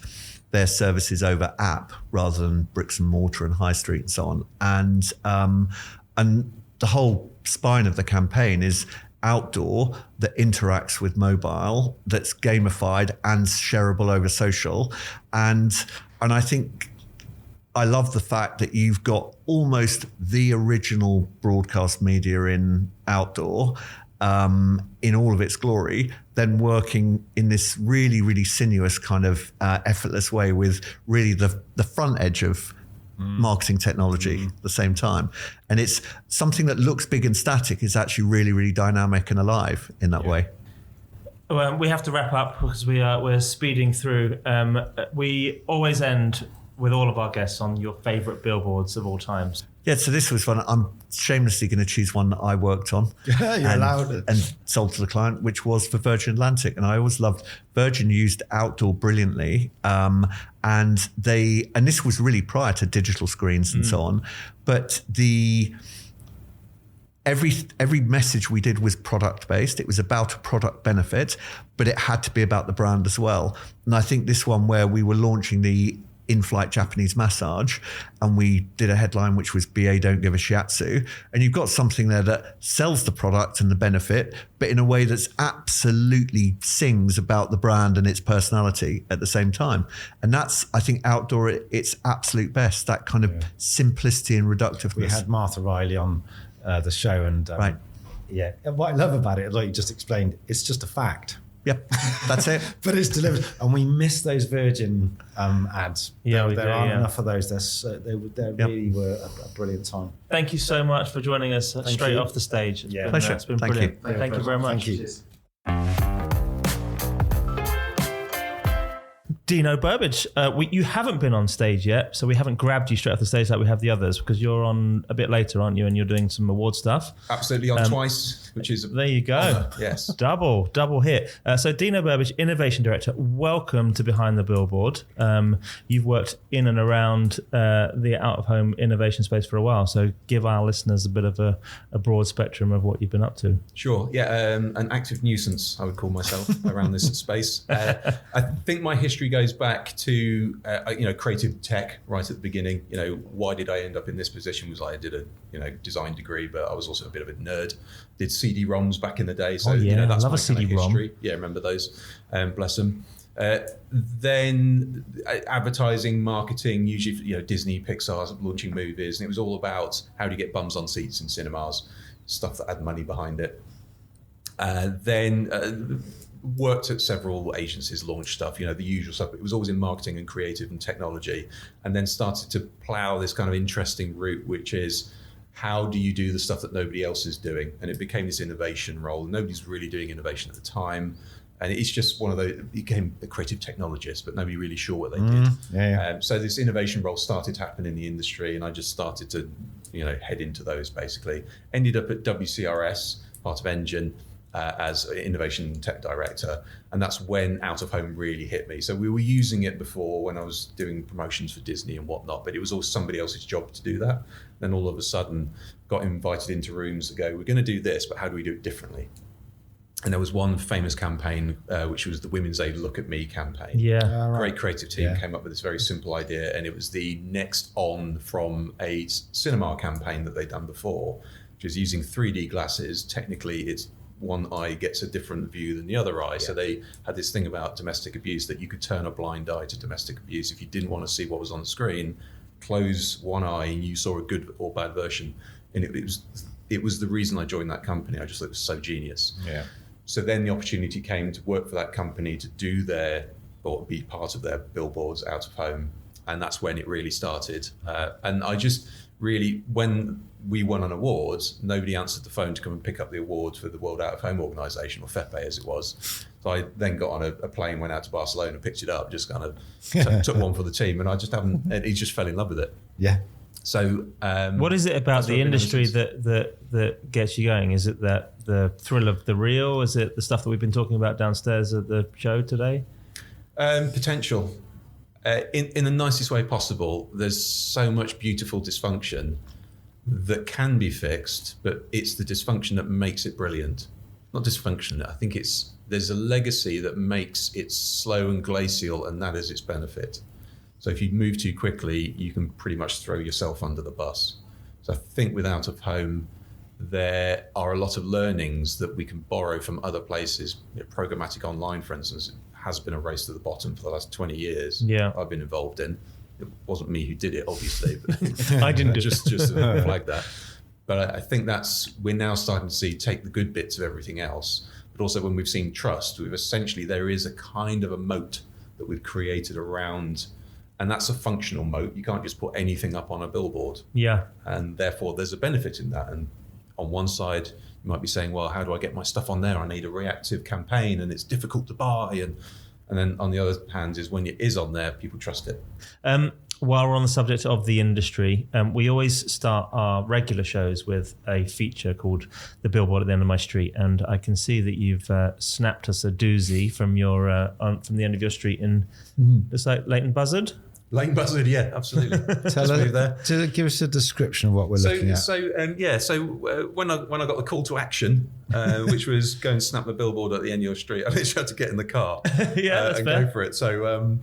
their services over app rather than bricks and mortar and high street and so on. And the whole spine of the campaign is outdoor that interacts with mobile, that's gamified and shareable over social. And I think I love the fact that you've got almost the original broadcast media in outdoor in all of its glory, then working in this really, really sinuous kind of effortless way with really the front edge of marketing technology at the same time. And it's something that looks big and static is actually really, really dynamic and alive in that way. Well, we have to wrap up because we're speeding through. We always end with all of our guests on your favourite billboards of all times. Yeah, so this was one. I'm shamelessly going to choose one that I worked on and sold to the client, which was for Virgin Atlantic. And I always loved Virgin used outdoor brilliantly. And this was really prior to digital screens and so on. But every message we did was product based. It was about a product benefit, but it had to be about the brand as well. And I think this one where we were launching the in-flight Japanese massage, and we did a headline which was BA don't give a shiatsu, and you've got something there that sells the product and the benefit, but in a way that's absolutely sings about the brand and its personality at the same time. And that's, I think, outdoor at its absolute best, that kind of simplicity and reductiveness. We had Martha Riley on the show, and right. Yeah, and what I love about it, like you just explained, it's just a fact. Yep, that's it. But it's delivered, and we miss those Virgin ads. Yeah, there aren't enough of those. They really were a brilliant time. Thank you so much for joining us straight off the stage. Pleasure. It's been Thank brilliant. you. Thank you very much. Thank you. Dino Burbage, you haven't been on stage yet, so we haven't grabbed you straight off the stage like we have the others, because you're on a bit later, aren't you? And you're doing some award stuff. Absolutely, on twice, which is there you go. Honor. Yes, double hit. So Dino Burbage, Innovation Director, welcome to Behind the Billboard. You've worked in and around the out-of-home innovation space for a while, so give our listeners a bit of a broad spectrum of what you've been up to. Sure. Yeah, an active nuisance, I would call myself, around this space. I think my history goes back to creative tech right at the beginning. Why did I end up in this position? Was I did a design degree, but I was also a bit of a nerd. Did CD-ROMs back in the day, so that's love my a CD-ROM. history. Yeah, remember those? Bless them. Then advertising, marketing, usually Disney, Pixar, launching movies, and it was all about how do you get bums on seats in cinemas, stuff that had money behind it. Then worked at several agencies, launched stuff, the usual stuff. It was always in marketing and creative and technology, and then started to plow this kind of interesting route, which is how do you do the stuff that nobody else is doing? And it became this innovation role. Nobody's really doing innovation at the time. And it's just one of those, became a creative technologist, but nobody really sure what they did. So this innovation role started to happen in the industry, and I just started to, head into those basically. Ended up at WCRS, part of Engine, as innovation tech director, and that's when out of home really hit me. So we were using it before when I was doing promotions for Disney and whatnot, but it was always somebody else's job to do that. Then all of a sudden got invited into rooms to go, we're going to do this, but how do we do it differently? And there was one famous campaign, which was the Women's Aid Look at Me campaign. Great creative team came up with this very simple idea, and it was the next on from a cinema campaign that they'd done before, which is using 3D glasses. Technically, it's one eye gets a different view than the other eye. So they had this thing about domestic abuse that you could turn a blind eye to domestic abuse. If you didn't want to see what was on the screen, close one eye and you saw a good or bad version. And it was the reason I joined that company. I just thought it was so genius. Yeah. So then the opportunity came to work for that company to do or be part of their billboards out of home. And that's when it really started. And I just really, when we won an award, nobody answered the phone to come and pick up the award for the World Out of Home Organisation, or FEPE as it was. So I then got on a plane, went out to Barcelona, picked it up, just kind of took one for the team, and I just haven't, he just fell in love with it. Yeah. So what is it about the industry that gets you going? Is it that the thrill of the real? Is it the stuff that we've been talking about downstairs at the show today? Potential. In the nicest way possible. There's so much beautiful dysfunction that can be fixed, but it's the dysfunction that makes it brilliant. Not dysfunction. I think there's a legacy that makes it slow and glacial, and that is its benefit. So if you move too quickly, you can pretty much throw yourself under the bus. So I think with out of home, there are a lot of learnings that we can borrow from other places. Programmatic online, for instance, has been a race to the bottom for the last 20 years. I've been involved in. It wasn't me who did it, obviously, but I didn't just to flag that. But I think we're now starting to take the good bits of everything else, but also when we've seen trust, there is a kind of a moat that we've created around, and that's a functional moat. You can't just put anything up on a billboard. Yeah. And therefore there's a benefit in that. And on one side, you might be saying, well, how do I get my stuff on there? I need a reactive campaign and it's difficult to buy. And then on the other hand is when it is on there, people trust it. While we're on the subject of the industry, we always start our regular shows with a feature called The Billboard at the End of My Street. And I can see that you've snapped us a doozy from from the end of your street in, it's like Leighton Buzzard. Leighton Buzzard, yeah, absolutely. Give us a description of what we're looking at. So when I got the call to action, which was go and snap the billboard at the end of your street, I literally had to get in the car that's and fair. go for it. So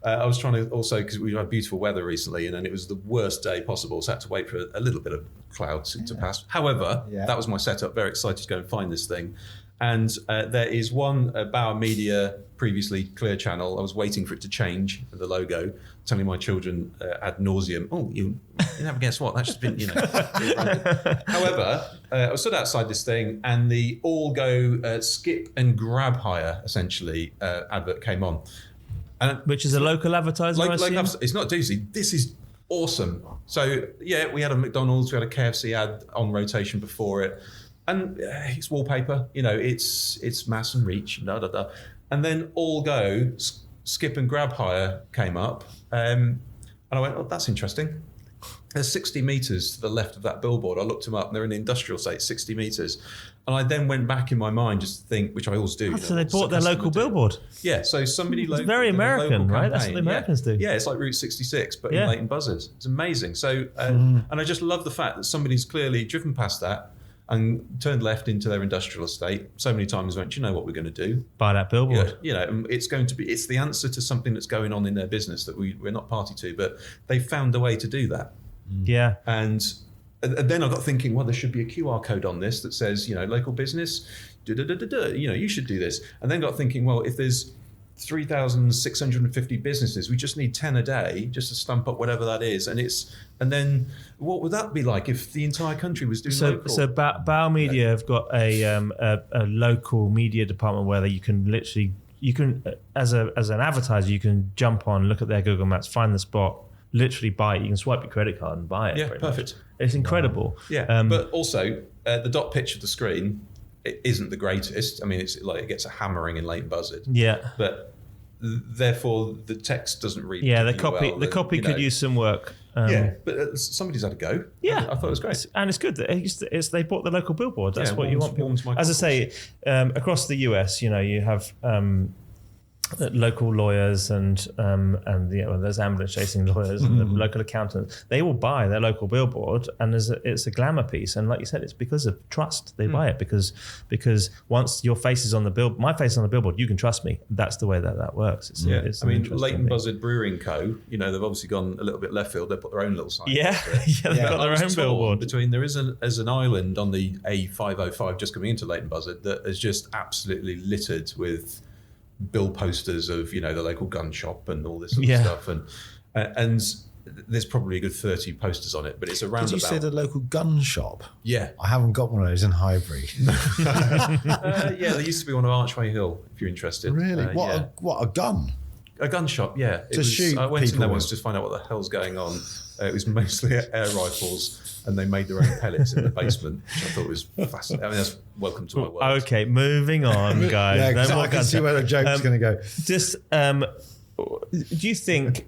I was trying to also, because we had beautiful weather recently, and then it was the worst day possible, so I had to wait for a little bit of clouds to pass. However, that was my setup. Very excited to go and find this thing. And there is one Bauer Media, previously Clear Channel. I was waiting for it to change the logo, telling my children ad nauseum, oh, you never guess what, that's just been, However, I was stood outside this thing, and the all go skip and grab hire, essentially, advert came on. Which is a local advertiser, I assume? It's not doozy. This is awesome. So, yeah, we had a McDonald's, we had a KFC ad on rotation before it. And it's wallpaper, it's mass and reach, and then all go skip and grab hire came up, and I went, oh, that's interesting. There's 60 metres to the left of that billboard. I looked them up, and they're in the industrial estate, 60 metres. And I then went back in my mind just to think, which I always do. So they bought their local billboard. Yeah, so somebody It's very American, right? That's what the Americans do. Yeah, it's like Route 66, but in Leighton Buzzard. It's amazing. So, and I just love the fact that somebody's clearly driven past that and turned left into their industrial estate so many times. Went, do you know what we're going to do? Buy that billboard. It's the answer to something that's going on in their business that we're not party to, but they found a way to do that. Yeah. And then I got thinking, well, there should be a QR code on this that says, local business, you should do this. And then got thinking, well, if there's 3,650 businesses, we just need 10 a day just to stump up whatever that is. And then what would that be like if the entire country was doing local? So Bow Media have got a local media department where you can as an advertiser, you can jump on, look at their Google Maps, find the spot, literally buy it. You can swipe your credit card and buy it. Yeah, perfect. Much. It's incredible. Yeah, but also the dot pitch of the screen, it isn't the greatest. I mean, it's like it gets a hammering in Leighton Buzzard. Yeah, but therefore the text doesn't read. Yeah, the copy could use some work. But somebody's had a go. Yeah, I thought it was great, and it's good that they bought the local billboard. That's what you want. As I say, across the US, you have local lawyers and there's ambulance chasing lawyers and the local accountants. They will buy their local billboard, and it's a glamour piece. And like you said, it's because of trust. They buy it because once your face is on the bill, my face is on the billboard, you can trust me. That's the way that works. It's Leighton Buzzard Brewing Co. They've obviously gone a little bit left field. They put their own little sign. Yeah, they've got their own billboard. There's an island on the A505 just coming into Leighton Buzzard that is just absolutely littered with bill posters of the local gun shop and all this sort of stuff, and there's probably a good 30 posters on it, but it's a roundabout. Did you say the local gun shop? Yeah, I haven't got one of those in Highbury. There used to be one on Archway Hill. If you're interested, really, what a gun? A gun shop, yeah. Shoot I went in there once with. to find out what the hell's going on. It was mostly air rifles, and they made their own pellets in the basement, which I thought was fascinating. I mean, that's welcome to my world. Okay, moving on, guys. Yeah, I can see where the joke's going to go. Just, do you think?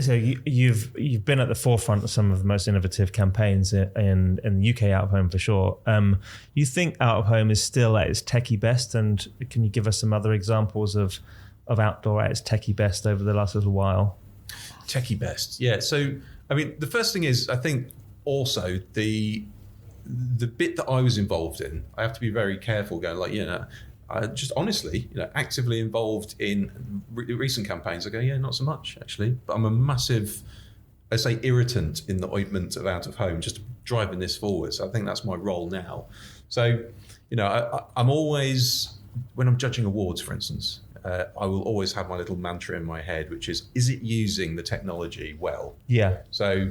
So you've been at the forefront of some of the most innovative campaigns in the UK out of home for sure. You think out of home is still at its techie best, and can you give us some other examples of outdoor at its techie best over the last little while? Techie best, yeah. So I mean, the first thing is I think also the bit that I was involved in, I have to be very careful going just honestly, actively involved in recent campaigns. I go, not so much actually, but I'm a massive, I say, irritant in the ointment of out of home, just driving this forward. So I think that's my role now. So, I'm always, when I'm judging awards, for instance, I will always have my little mantra in my head, which is it using the technology well? Yeah. So,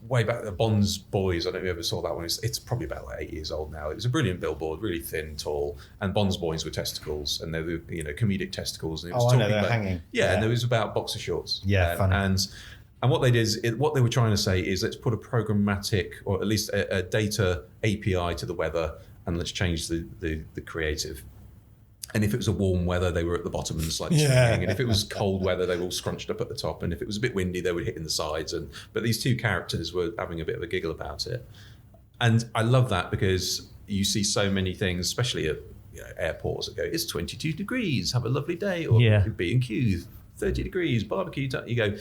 way back, the Bonds Boys, I don't know if you ever saw that one. It's probably about 8 years old now. It was a brilliant billboard, really thin, tall, and Bonds Boys were testicles, and they were comedic testicles. And it was they're hanging. Yeah, and it was about boxer shorts. Yeah, funny. And what they did is, what they were trying to say is, let's put a programmatic, or at least a data API to the weather, and let's change the creative. And if it was a warm weather, they were at the bottom and slightly shrinking. And if it was cold weather, they were all scrunched up at the top. And if it was a bit windy, they would hit in the sides. But these two characters were having a bit of a giggle about it. And I love that because you see so many things, especially at airports, that go, it's 22 degrees, have a lovely day. Or B&Q, 30 degrees, barbecue. You go,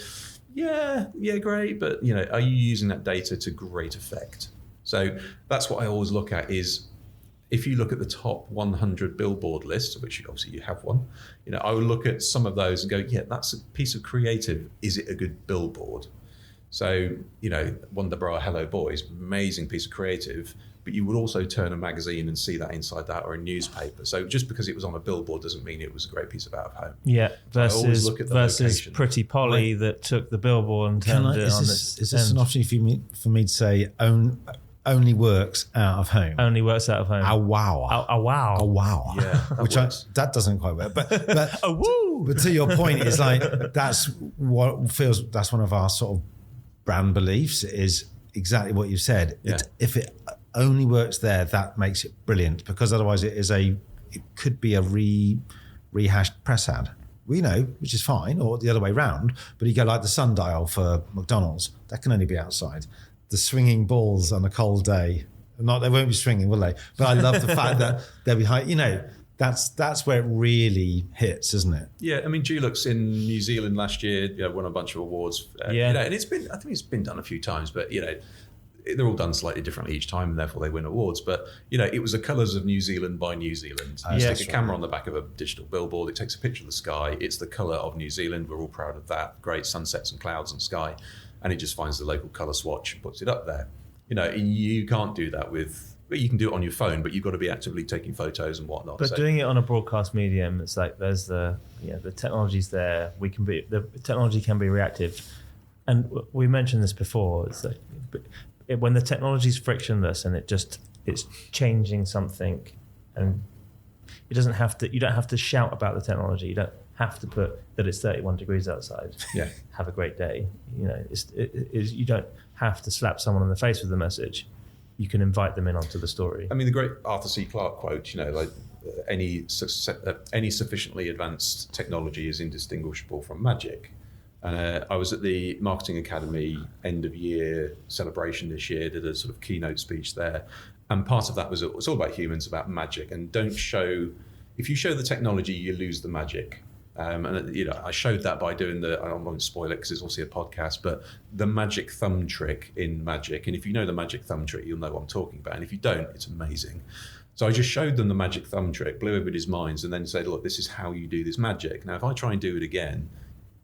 yeah, great. But, are you using that data to great effect? So that's what I always look at is, if you look at the top 100 billboard list, which obviously you have one, I would look at some of those and go, that's a piece of creative. Is it a good billboard? So, Wonderbra Hello Boys, amazing piece of creative, but you would also turn a magazine and see that inside that, or a newspaper. So just because it was on a billboard doesn't mean it was a great piase of out of home. Yeah, versus Pretty Polly that took the billboard and turned it on its Is this an opportunity for me to say only works out of home? Only works out of home. A wow. A wow. A wow. Yeah, that doesn't quite work. But a woo. But to your point, it's like that's one of our sort of brand beliefs, is exactly what you said. Yeah. If it only works there, that makes it brilliant, because otherwise it could be a rehashed press ad. which is fine, or the other way round. But you go like the sundial for McDonald's, that can only be outside. The swinging balls on a cold day, they won't be swinging, will they? But I love the fact that they're behind, that's where it really hits, isn't it? Yeah, I mean, Dulux in New Zealand last year won a bunch of awards. And I think it's been done a few times, but they're all done slightly differently each time, and therefore they win awards. But it was the colours of New Zealand by New Zealand. You stick a camera on the back of a digital billboard. It takes a picture of the sky. It's the colour of New Zealand. We're all proud of that. Great sunsets and clouds and sky, and it just finds the local colour swatch and puts it up there. You can't do that with. You can do it on your phone, but you've got to be actively taking photos and whatnot. But doing it on a broadcast medium, it's like there's the technology's there. The technology can be reactive, and we mentioned this before. It's like when the technology's frictionless and it's changing something, and it doesn't have to. You don't have to shout about the technology. You don't have to put that it's 31 degrees outside. Yeah, have a great day. You don't have to slap someone in the face with the message. You can invite them in onto the story. I mean, the great Arthur C. Clarke quote, any sufficiently advanced technology is indistinguishable from magic. And I was at the Marketing Academy end of year celebration this year, did a sort of keynote speech there. And part of that was, it's all about humans, about magic. And if you show the technology, you lose the magic. And I showed that by doing I won't spoil it because it's obviously a podcast, but the magic thumb trick in magic. And if you know the magic thumb trick, you'll know what I'm talking about. And if you don't, it's amazing. So I just showed them the magic thumb trick, blew everybody's minds, and then said, look, this is how you do this magic. Now, if I try and do it again,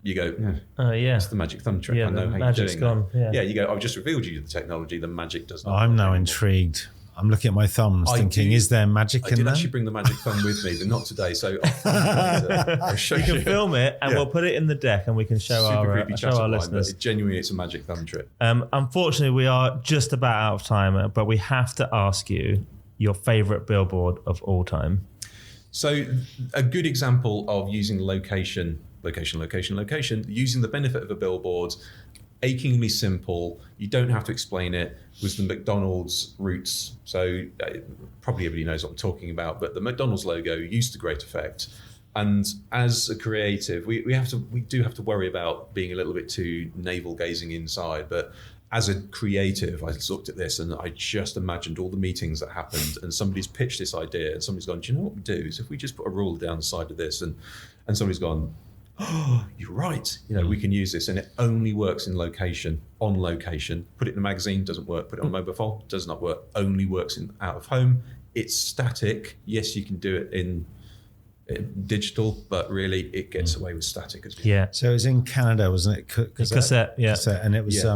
you go, it's the magic thumb trick. I know how you're doing gone. that. Yeah, you go, I've just revealed you the technology, the magic does not. I'm now intrigued. I'm looking at my thumbs thinking, is there magic in there? I did actually bring the magic thumb with me, but not today. So I'll show you. You can film it and we'll put it in the deck and we can show our listeners. Genuinely, it's a magic thumb trick. Unfortunately, we are just about out of time, but we have to ask you your favourite billboard of all time. So a good example of using location, using the benefit of a billboard, achingly simple, you don't have to explain it, was the McDonald's routes. So probably everybody knows what I'm talking about, but the McDonald's logo used to great effect. And as a creative, we do have to worry about being a little bit too navel gazing inside. But as a creative, I looked at this and I just imagined all the meetings that happened, and somebody's pitched this idea and somebody's gone, do you know what we do is if we just put a ruler down the side of this, and somebody's gone, oh, you're right. We can use this, and it only works in location, on location. Put it in a magazine, doesn't work. Put it on mobile phone, does not work. Only works in out of home. It's static. Yes, you can do it in digital, but really it gets away with static as well. Yeah. So it was in Canada, wasn't it? Cassette, yeah. Cassette, and it was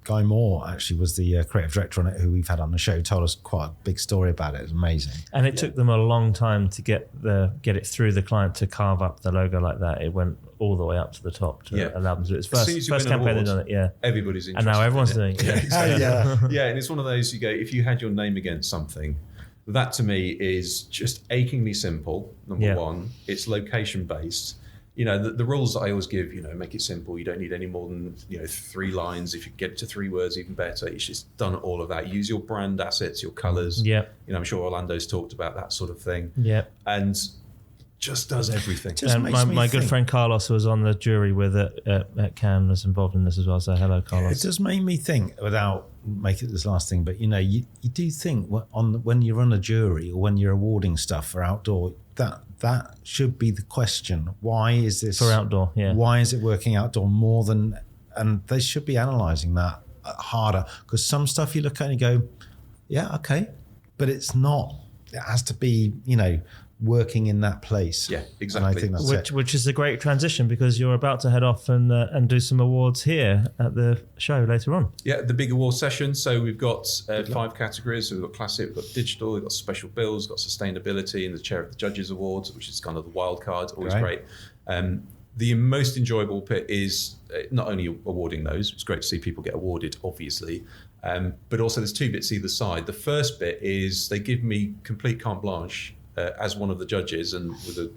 Guy Moore actually was the creative director on it, who we've had on the show, told us quite a big story about it. It was amazing. And it took them a long time to get it through the client to carve up the logo like that. It went all the way up to the top to allow them to do it. It's first campaign they've done it, everybody's interested. And now everyone's doing it. Yeah, and it's one of those, you go, if you had your name against something, that to me is just achingly simple, number one. It's location based. The rules that I always give, make it simple. You don't need any more than 3 lines. If you get to 3 words, even better. It's just done all of that. Use your brand assets, your colours. Yeah. I'm sure Orlando's talked about that sort of thing. Yeah. And just does everything. My good friend Carlos, who was on the jury with it at Cannes, was involved in this as well. So hello, Carlos. It does make me think, without making it this last thing, but you do think when you're on a jury or when you're awarding stuff for outdoor, that should be the question. Why is this for outdoor? Yeah. Why is it working outdoor more than? And they should be analysing that harder, because some stuff you look at and you go, yeah, okay, but it's not. It has to be, working in that place. Yeah, exactly. And I think that's which is a great transition, because you're about to head off and do some awards here at the show later on. Yeah, the big award session. So we've got 5 categories. So we've got classic, we've got digital, we've got special bills, we've got sustainability, and the chair of the judges awards, which is kind of the wild card. Always great. The most enjoyable bit is not only awarding those. It's great to see people get awarded, obviously. But also there's 2 bits either side. The first bit is they give me complete carte blanche as one of the judges, and with a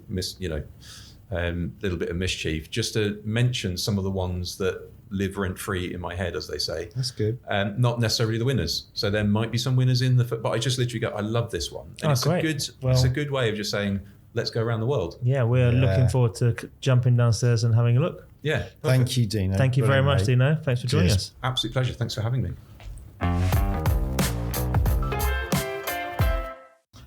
little bit of mischief, just to mention some of the ones that live rent free in my head, as they say. That's good. Not necessarily the winners. So there might be some winners in but I just literally go, I love this one. And it's great. it's a good way of just saying, let's go around the world. Yeah, we're looking forward to jumping downstairs and having a look. Yeah. Perfect. Thank you, Dino. Thank you very much, Dino. Thanks for joining us. Absolute pleasure. Thanks for having me.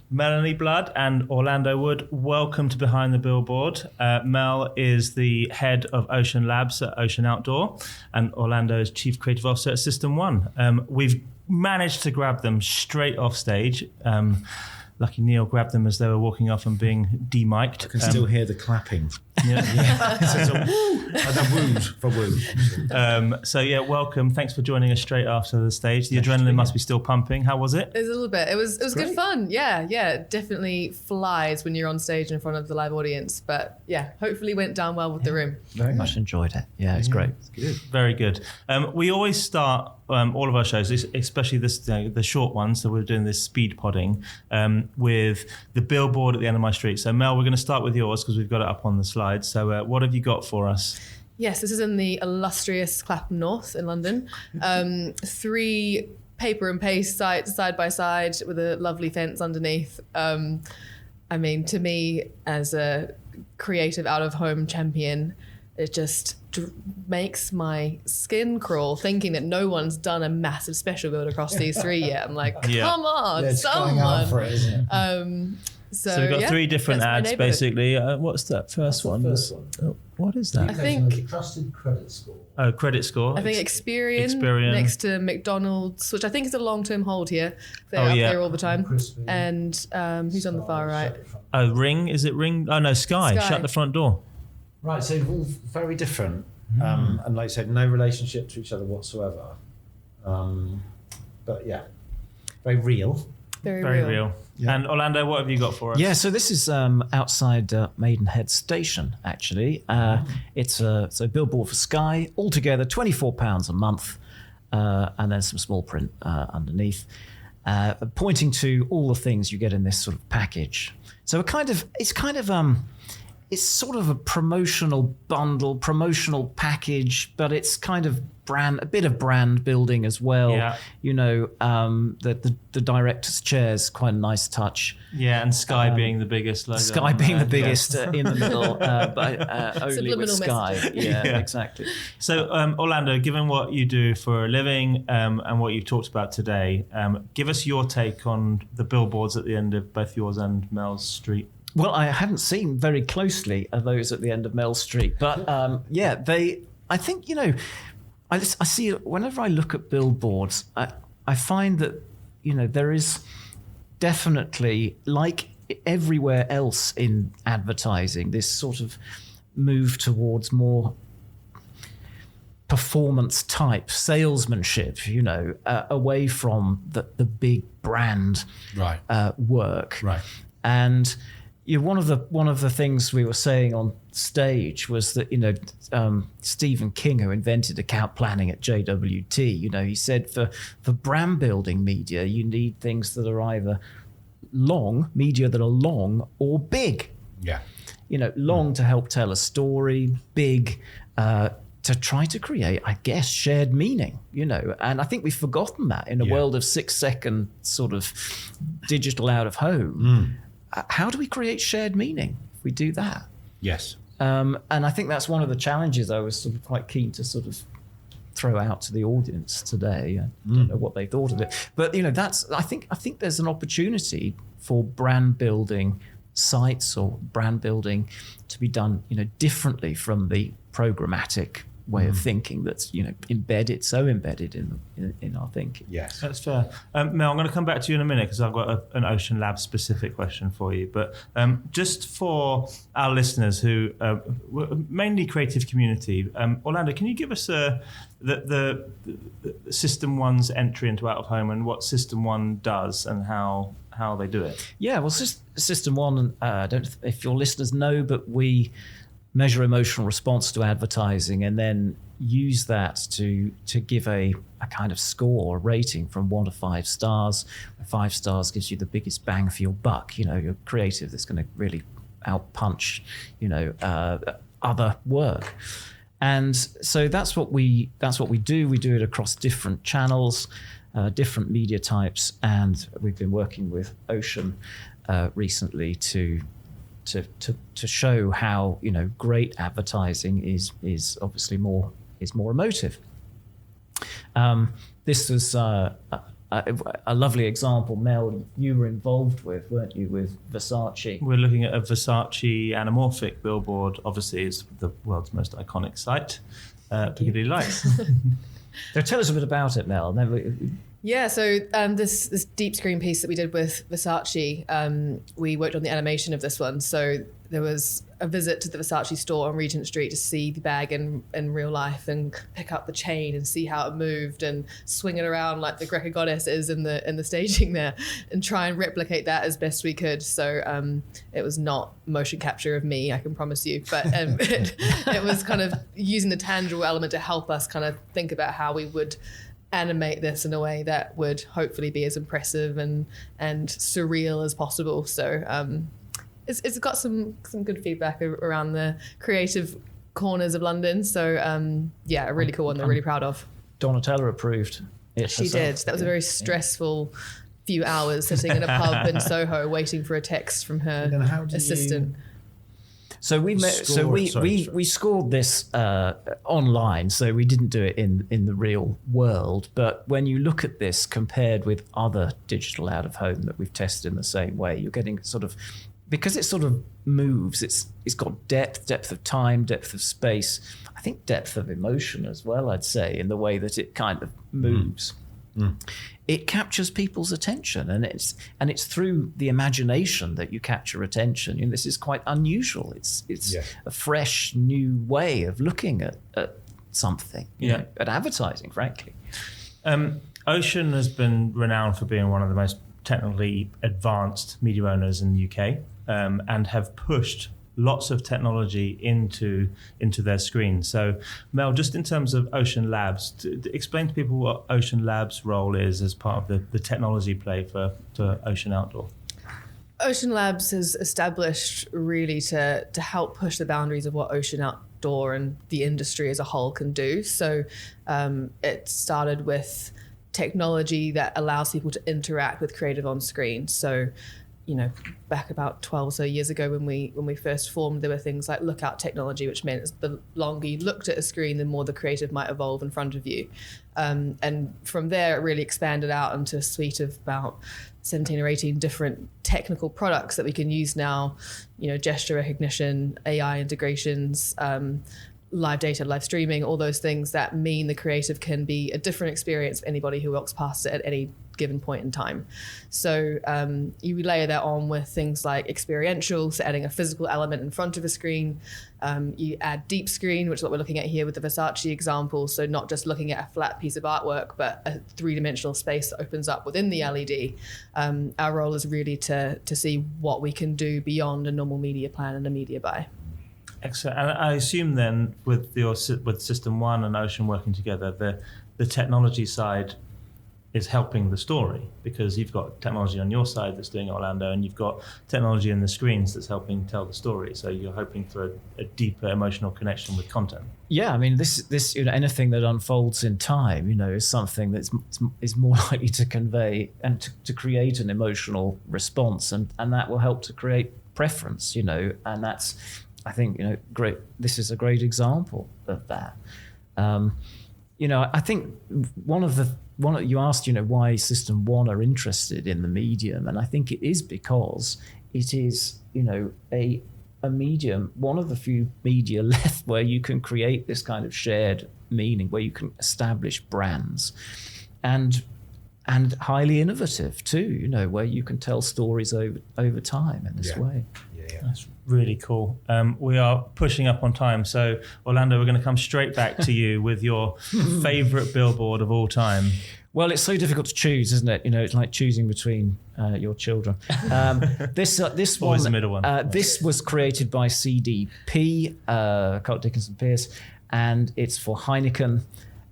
Melanie Blood and Orlando Wood, welcome to Behind the Billboard. Mel is the head of Ocean Labs at Ocean Outdoor, and Orlando is Chief Creative Officer at System One. We've managed to grab them straight off stage. Lucky Neil grabbed them as they were walking off and being demiked. I can still hear the clapping. Yeah. It's a woo. And a for woo. So yeah, welcome. Thanks for joining us straight after the stage. The adrenaline must be still pumping. How was it? It was a little bit. It was good fun. Yeah. It definitely flies when you're on stage in front of the live audience. But yeah, hopefully went down well with the room. Very much enjoyed it. Yeah, it's great. It's good. Very good. We always start all of our shows, especially the short ones, so we're doing this speed podding, with the billboard at the end of my street. So Mel, we're going to start with yours because we've got it up on the slide. So what have you got for us? Yes, this is in the illustrious Clapham North in London. 3 paper and paste sites side by side with a lovely fence underneath. I mean, to me, as a creative out-of-home champion, it just makes my skin crawl thinking that no one's done a massive special build across these 3 yet. I'm like, come on, someone. For it, isn't it? So we've got 3 different ads, basically. What's that first one? What is that? I think trusted credit score. Oh, credit score. I think Experian next to McDonald's, which I think is a long-term hold here. They're up there all the time. And who's on the far right? Oh, Ring. Is it Ring? Oh, no, Sky. Shut the front door. Right, so all very different. And like I said, no relationship to each other whatsoever. But yeah, very real. Very real. Yeah. And Orlando, what have you got for us? Yeah, so this is outside Maidenhead Station, actually. It's a billboard for Sky, altogether £24 a month, and then some small print underneath, pointing to all the things you get in this sort of package. So it's sort of a promotional bundle, promotional package, but it's kind of a bit of brand building as well. Yeah. You know, the director's chair is quite a nice touch. Yeah, and Sky being the biggest logo. Sky being the biggest in the middle, but only with Sky. Yeah, exactly. So, Orlando, given what you do for a living and what you've talked about today, give us your take on the billboards at the end of both yours and Mel's street. Well, I haven't seen very closely those at the end of Mel Street, but I think, you know, I see whenever I look at billboards, I find that, you know, there is definitely, like everywhere else in advertising, this sort of move towards more performance type salesmanship, you know, away from the big brand work. Right. And one of the things we were saying on stage was that, you know, Stephen King, who invented account planning at JWT, you know, he said for brand building media, you need things that are either media that are long or big. Yeah. You know, long to help tell a story, big to try to create, I guess, shared meaning, you know. And I think we've forgotten that in a world of 6-second sort of digital out of home. How do we create shared meaning if we do that? Yes. And I think that's one of the challenges I was sort of quite keen to sort of throw out to the audience today. I don't know what they thought of it, but you know, I think there's an opportunity for brand building sites or brand building to be done, you know, differently from the programmatic way of thinking that's, you know, so embedded in our thinking. Yes, that's fair. Mel, I'm going to come back to you in a minute because I've got an Ocean Lab specific question for you. But just for our listeners who mainly creative community, Orlando, can you give us the System One's entry into out of home and what System One does and how they do it? Yeah, well, System One, I don't know if your listeners know, but we measure emotional response to advertising and then use that to give a kind of score, a rating from 1 to 5 stars. 5 stars gives you the biggest bang for your buck. You know, you're creative that's going to really outpunch, you know, other work. And so that's what we do. We do it across different channels, different media types, and we've been working with Ocean recently to to show how great advertising is obviously more emotive. This was a lovely example, Mel, you were involved with, weren't you, with Versace? We're looking at a Versace anamorphic billboard. Obviously, it's the world's most iconic site, Piccadilly Lights. So tell us a bit about it, Mel. Yeah, so this deep screen piece that we did with Versace, we worked on the animation of this one. So there was a visit to the Versace store on Regent Street to see the bag in real life and pick up the chain and see how it moved and swing it around like the Greco goddess is in the staging there, and try and replicate that as best we could. So it was not motion capture of me, I can promise you, but it was kind of using the tangible element to help us kind of think about how we would animate this in a way that would hopefully be as impressive and surreal as possible. So it's got some good feedback around the creative corners of London. So a really cool one. They're really proud of. Donatella approved it. She did. That was a very stressful few hours sitting in a pub in Soho waiting for a text from her assistant. So we scored this online, so we didn't do it in the real world. But when you look at this compared with other digital out of home that we've tested in the same way, you're getting sort of, because it sort of moves. It's got depth of time, depth of space. I think depth of emotion as well, I'd say, in the way that it kind of moves. It captures people's attention, and it's through the imagination that you capture attention. And this is quite unusual. It's a fresh new way of looking at something, at advertising, frankly. Ocean has been renowned for being one of the most technically advanced media owners in the UK, and have pushed lots of technology into their screens. So, Mel, just in terms of Ocean Labs, explain to people what Ocean Labs' role is as part of the technology play for Ocean Outdoor. Ocean Labs has established really to help push the boundaries of what Ocean Outdoor and the industry as a whole can do. So it started with technology that allows people to interact with creative on screen. So back about 12 or so years ago when we first formed, there were things like lookout technology, which meant the longer you looked at a screen, the more the creative might evolve in front of you. And from there, it really expanded out into a suite of about 17 or 18 different technical products that we can use now, gesture recognition, AI integrations, live data, live streaming, all those things that mean the creative can be a different experience for anybody who walks past it at any given point in time. So you layer that on with things like experiential, so adding a physical element in front of a screen. You add deep screen, which is what we're looking at here with the Versace example. So not just looking at a flat piece of artwork, but a three-dimensional space that opens up within the LED. Our role is really to see what we can do beyond a normal media plan and a media buy. Excellent. And I assume then with System 1 and Ocean working together, the technology side is helping the story, because you've got technology on your side that's doing Orlando, and you've got technology in the screens that's helping tell the story. So you're hoping for a deeper emotional connection with content. Yeah, I mean, this anything that unfolds in time, is something that's is more likely to convey and to create an emotional response, and that will help to create preference. And that's, I think, great. This is a great example of that. I think you asked, why System 1 are interested in the medium, and I think it is because it is, a medium, one of the few media left where you can create this kind of shared meaning, where you can establish brands, and highly innovative too, where you can tell stories over time in this way. Yeah. That's really cool. We are pushing up on time. So, Orlando, we're going to come straight back to you with your favourite billboard of all time. Well, it's so difficult to choose, isn't it? It's like choosing between your children. This Always one, the middle one. This was created by CDP, Colt Dickinson Pierce, and it's for Heineken.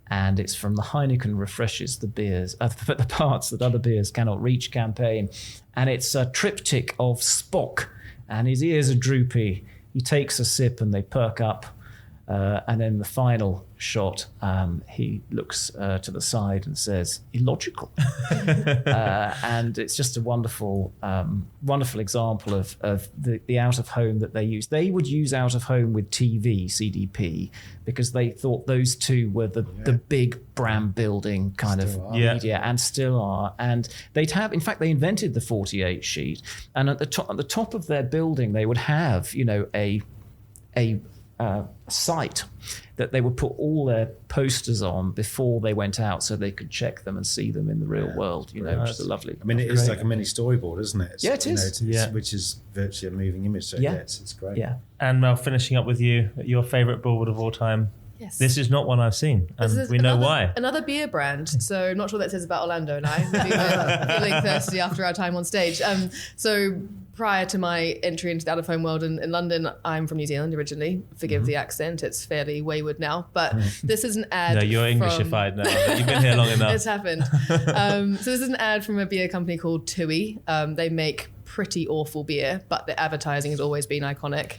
And it's from the Heineken Refreshes the Beers, the parts that other beers cannot reach campaign. And it's a triptych of Spock, and his ears are droopy. He takes a sip and they perk up. And then the final shot, he looks to the side and says, "Illogical." And it's just a wonderful, wonderful example of the out of home that they use. They would use out of home with TV, CDP, because they thought those two were the big brand building kind of media, and still are. And they'd have, in fact, they invented the 48 sheet, and at the top of their building, they would have, a site that they would put all their posters on before they went out, so they could check them and see them in the real world. Which is a lovely. I mean, it is like a mini storyboard, isn't it? It is. Which is virtually a moving image. So it's great. Yeah. And Mel, finishing up with you, your favourite billboard of all time. Yes. This is not one I've seen, and we know why. Another beer brand. So I'm not sure what that says about Orlando and I. Maybe we're feeling thirsty after our time on stage. So prior to my entry into the out-of-home world in London, I'm from New Zealand originally. Forgive the accent. It's fairly wayward now. But this is an ad. No, you're Englishified now. You've been here long enough. It's happened. So this is an ad from a beer company called Tui. They make pretty awful beer, but the advertising has always been iconic.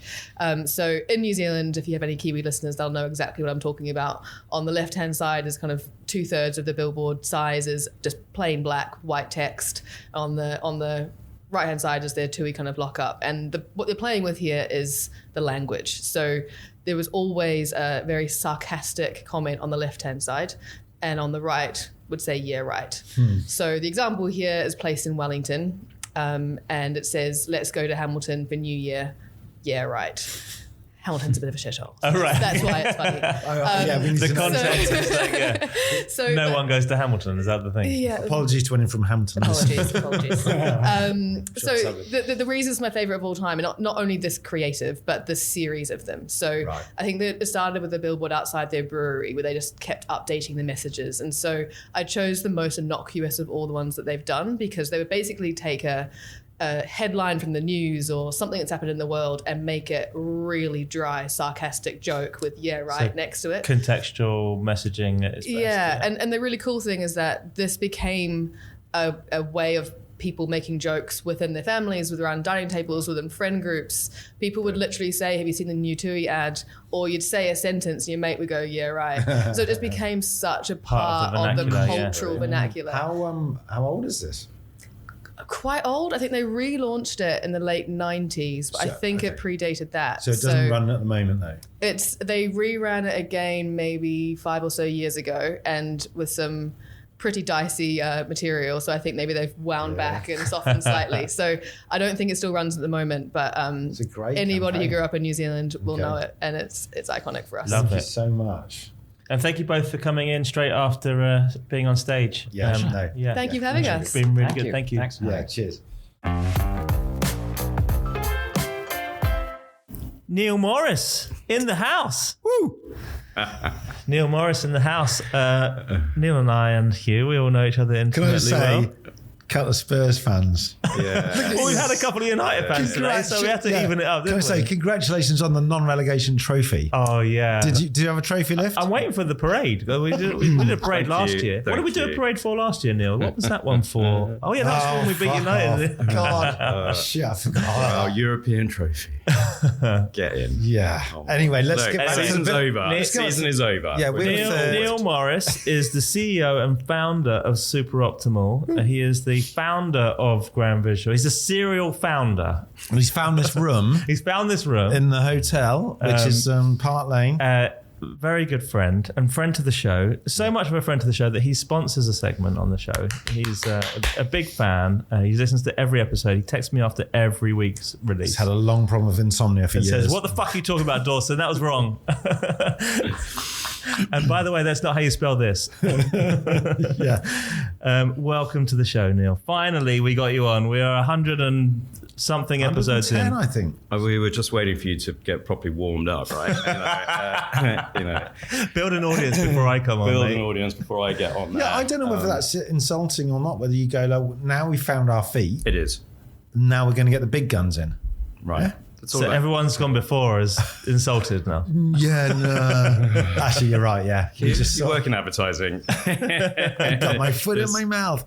So in New Zealand, if you have any Kiwi listeners, they'll know exactly what I'm talking about. On the left-hand side is kind of 2/3 of the billboard size is just plain black, white text. On the right-hand side is their Tui kind of lock-up. And what they're playing with here is the language. So there was always a very sarcastic comment on the left-hand side, and on the right would say, "Yeah, right." So the example here is placed in Wellington. And it says, "Let's go to Hamilton for New Year." Yeah, right. Hamilton's a bit of a shithole. Oh, right. That's why it's funny. The context is like, So no one goes to Hamilton. Is that the thing? Yeah. Apologies to anyone from Hampton. Apologies. So Sure, the reason it's my favorite of all time, and not only this creative, but the series of them. So I think that it started with a billboard outside their brewery where they just kept updating the messages. And so I chose the most innocuous of all the ones that they've done, because they would basically take a headline from the news or something that's happened in the world and make it really dry, sarcastic joke with "yeah, right" next to it. Contextual messaging at its best. And the really cool thing is that this became a way of people making jokes within their families, with around dining tables, within friend groups. People would literally say, "Have you seen the new TUI ad?" Or you'd say a sentence and your mate would go, "Yeah, right." So it just became such a part of the cultural vernacular. How old is this? Quite old. I think they relaunched it in the late 90s, but I think it predated that. So it doesn't run at the moment, though? They reran it again maybe 5 or so years ago, and with some pretty dicey material. So I think maybe they've wound back and softened slightly. So I don't think it still runs at the moment, but it's a great anybody campaign. who grew up in New Zealand will know it, and it's iconic for us. Thank you so much. And thank you both for coming in straight after being on stage. Thank you for having us. It's been really good. Thank you. Thanks. Cheers. Neil Morris in the house. Woo! Neil Morris in the house. Neil and I and Hugh, we all know each other intimately. Can I just say, couple of Spurs fans. Well, we've had a couple of United fans today, so we had to even it up. Can I say congratulations on the non-relegation trophy? Oh yeah. Did you have a trophy lift? I'm waiting for the parade. We did a parade last year. What did we do a parade for last year, Neil? What was that one for? Oh yeah, that's when we beat United. God, shit, I forgot. European trophy. Get in. Yeah. Anyway, let's get back to the season's over. Season is over. Yeah, Neil Morris is the CEO and founder of Super Optimal. He is the founder of Grand Visual. He's a serial founder. And he's found this room. He's found this room in the hotel, which is Park Lane. Very good friend and friend to the show. So much of a friend to the show that he sponsors a segment on the show. He's a big fan. He listens to every episode. He texts me after every week's release. He's had a long problem with insomnia for years. Says, "What the fuck are you talking about, Dawson? That was wrong." And by the way, that's not how you spell this. Welcome to the show, Neil. Finally, we got you on. We are 100 and something episodes in. I think. We were just waiting for you to get properly warmed up, right? Build an audience before I come on. Build an audience before I get on. Yeah, I don't know whether that's insulting or not. Whether you go, like, now we found our feet. It is. Now we're going to get the big guns in. Right. So everyone's gone before is insulted now. Yeah, no. Actually, you're right. Yeah, you work in advertising. I got my foot in my mouth.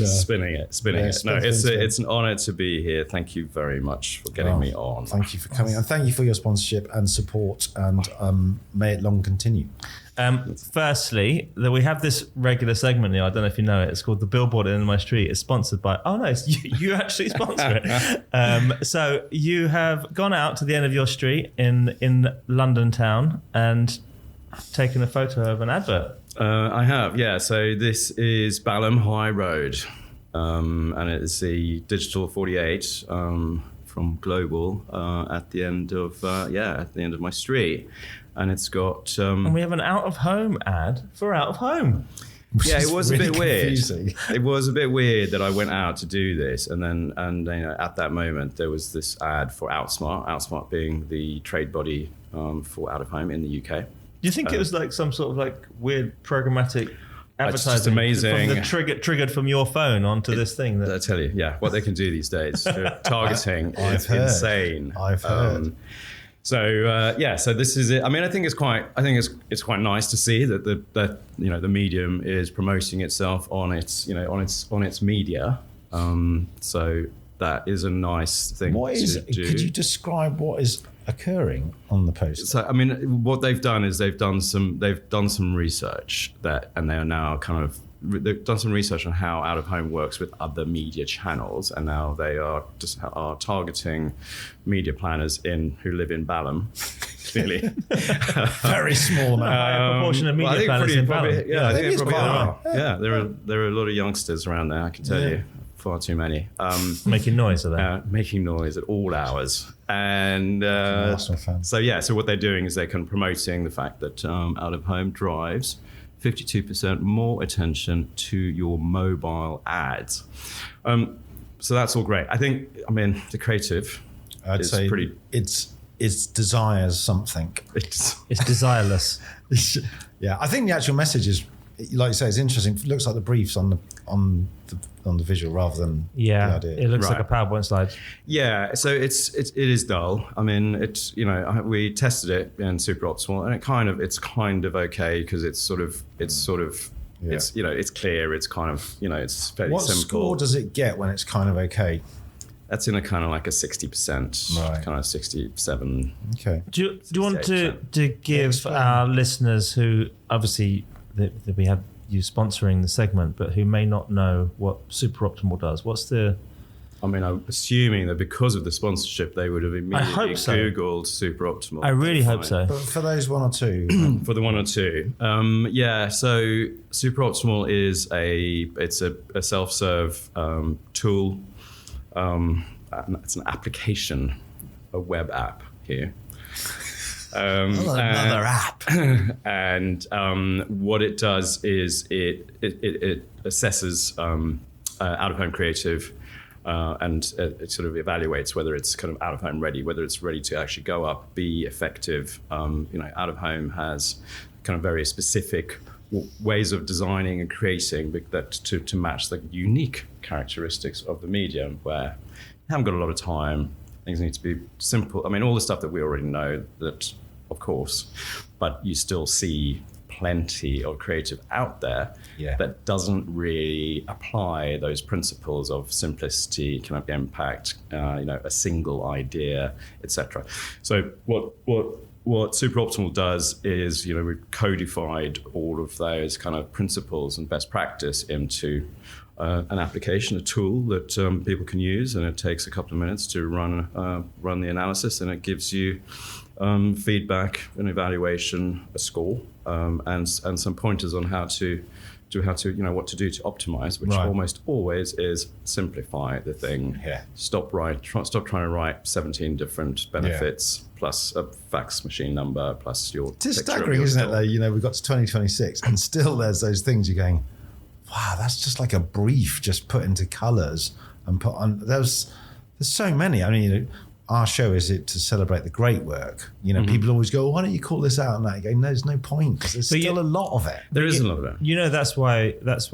Spinning it. No, it's an honour to be here. Thank you very much for getting me on. Thank you for coming, and thank you for your sponsorship and support. And may it long continue. Firstly, we have this regular segment here. I don't know if you know it. It's called The Billboard in My Street. It's sponsored by... Oh, no, it's you actually sponsor it. So you have gone out to the end of your street in London town and taken a photo of an advert. I have, yeah. So this is Balham High Road. And it's the Digital 48 from Global at the end of my street. And it's got... and we have an out-of-home ad for out-of-home. Yeah, it was really a bit confusing. Weird. It was a bit weird that I went out to do this. And at that moment, there was this ad for Outsmart being the trade body for out-of-home in the UK. Do you think it was like some sort of like weird programmatic advertising? It's just amazing. From the triggered from your phone onto this thing. I tell you, yeah, what they can do these days. Targeting is insane. I've heard. So this is it. I mean, I think it's quite nice to see that the medium is promoting itself on its media. So that is a nice thing to do. Could you describe what is occurring on the poster? So I mean, what they've done is they've done some research and they are now they've done some research on how out of home works with other media channels, and now they are targeting media planners who live in Balham. Clearly, very small amount. A proportion of media planners in Balham. Yeah, I think it's probably yeah. There are a lot of youngsters around there. I can tell you, far too many. Making noise, are they? Making noise at all hours. And so what they're doing is they're kind of promoting the fact that out of home drives 52% more attention to your mobile ads. So that's all great. I mean, the creative is say pretty... It desires something. It's desireless. Yeah, I think the actual message is, like you say, it's interesting. It looks like the briefs on the visual rather than the idea. It looks like a PowerPoint slide. Yeah, so it is dull. I mean, we tested it in Super Optimal, and it's kind of okay because it's clear. It's kind of it's fairly what simple. What score does it get when it's kind of okay? That's in a kind of like a 60%, right. Kind of 67. Okay. Do you want to give our listeners who obviously that we have you sponsoring the segment, but who may not know what Super Optimal does? What's the... I mean, I'm assuming that because of the sponsorship, they would have immediately Googled Super Optimal. I really hope so. But for those one or two. For the one or two. So Super Optimal is a self-serve tool. It's an application, a web app here. Another app. And what it does is it assesses out-of-home creative and it sort of evaluates whether it's kind of out-of-home ready, whether it's ready to actually go up, be effective. Out-of-home has kind of very specific ways of designing and creating that to match the unique characteristics of the medium, where you haven't got a lot of time. Things need to be simple. I mean, all the stuff that we already know, that of course, but you still see plenty of creative out there that doesn't really apply those principles of simplicity, kind of impact, a single idea, etc. So what Super Optimal does is, we've codified all of those kind of principles and best practice into an application, a tool that people can use, and it takes a couple of minutes to run the analysis, and it gives you feedback, an evaluation, a score, and some pointers on what to do to optimize, which almost always is simplify the thing. Yeah. Stop trying to write 17 different benefits plus a fax machine number plus your. It's staggering, isn't it? Though we've got to 2026, and still there's those things you're going, wow, that's just like a brief just put into colours and put on. There's so many. I mean, our show is it to celebrate the great work. People always go, why don't you call this out? And that, you go, no, there's no point because there's still a lot of it. There is a lot of it. That's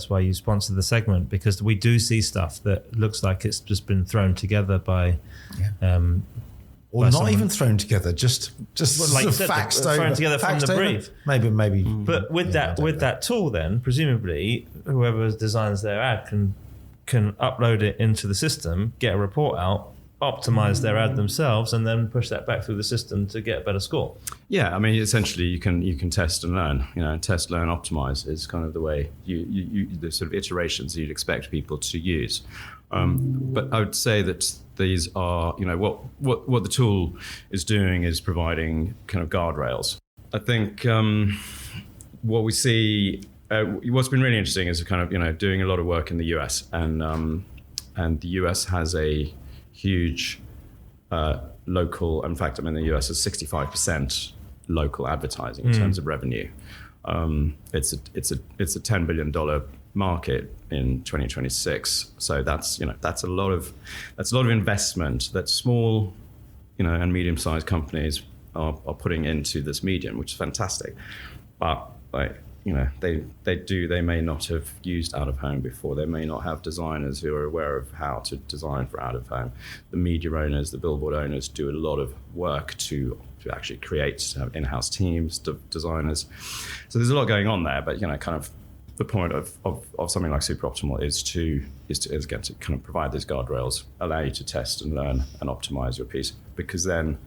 why you sponsor the segment, because we do see stuff that looks like it's just been thrown together by Or not even thrown together, just like sort of faxed over. Thrown together from the brief. Maybe. But with that tool, then presumably whoever designs their ad can upload it into the system, get a report out, optimize their ad themselves, and then push that back through the system to get a better score. Yeah, I mean, essentially, you can test and learn. Test, learn, optimize is kind of the way you the sort of iterations you'd expect people to use. But I would say that these are, what the tool is doing is providing kind of guardrails. I think what we see, what's been really interesting is kind of, doing a lot of work in the US, and the US has a huge local. In fact, the US is 65% local advertising in terms of revenue. It's a $10 billion market in 2026. So that's a lot of investment that small, and medium-sized companies are putting into this medium, which is fantastic. But they may not have used out of home before. They may not have designers who are aware of how to design for out of home. The media owners, the billboard owners do a lot of work to actually create in-house teams, designers. So there's a lot going on there, but kind of the point of something like Super Optimal is again to kind of provide these guardrails, allow you to test and learn and optimize your piece, because then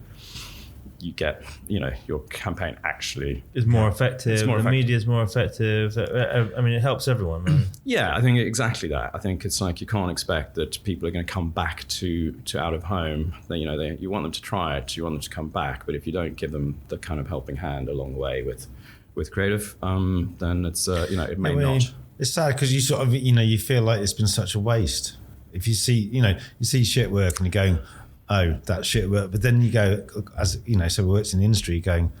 you get, your campaign actually is more effective. The media is more effective. It helps everyone, right? Yeah, I think exactly that. I think it's like you can't expect that people are going to come back to out of home. You want them to try it, you want them to come back, but if you don't give them the kind of helping hand along the way with creative, then it's it may not. It's sad because you sort of you feel like it's been such a waste. If you see you see shit work and you're going, oh, that shit work, but then you go, as so we worked in the industry, going,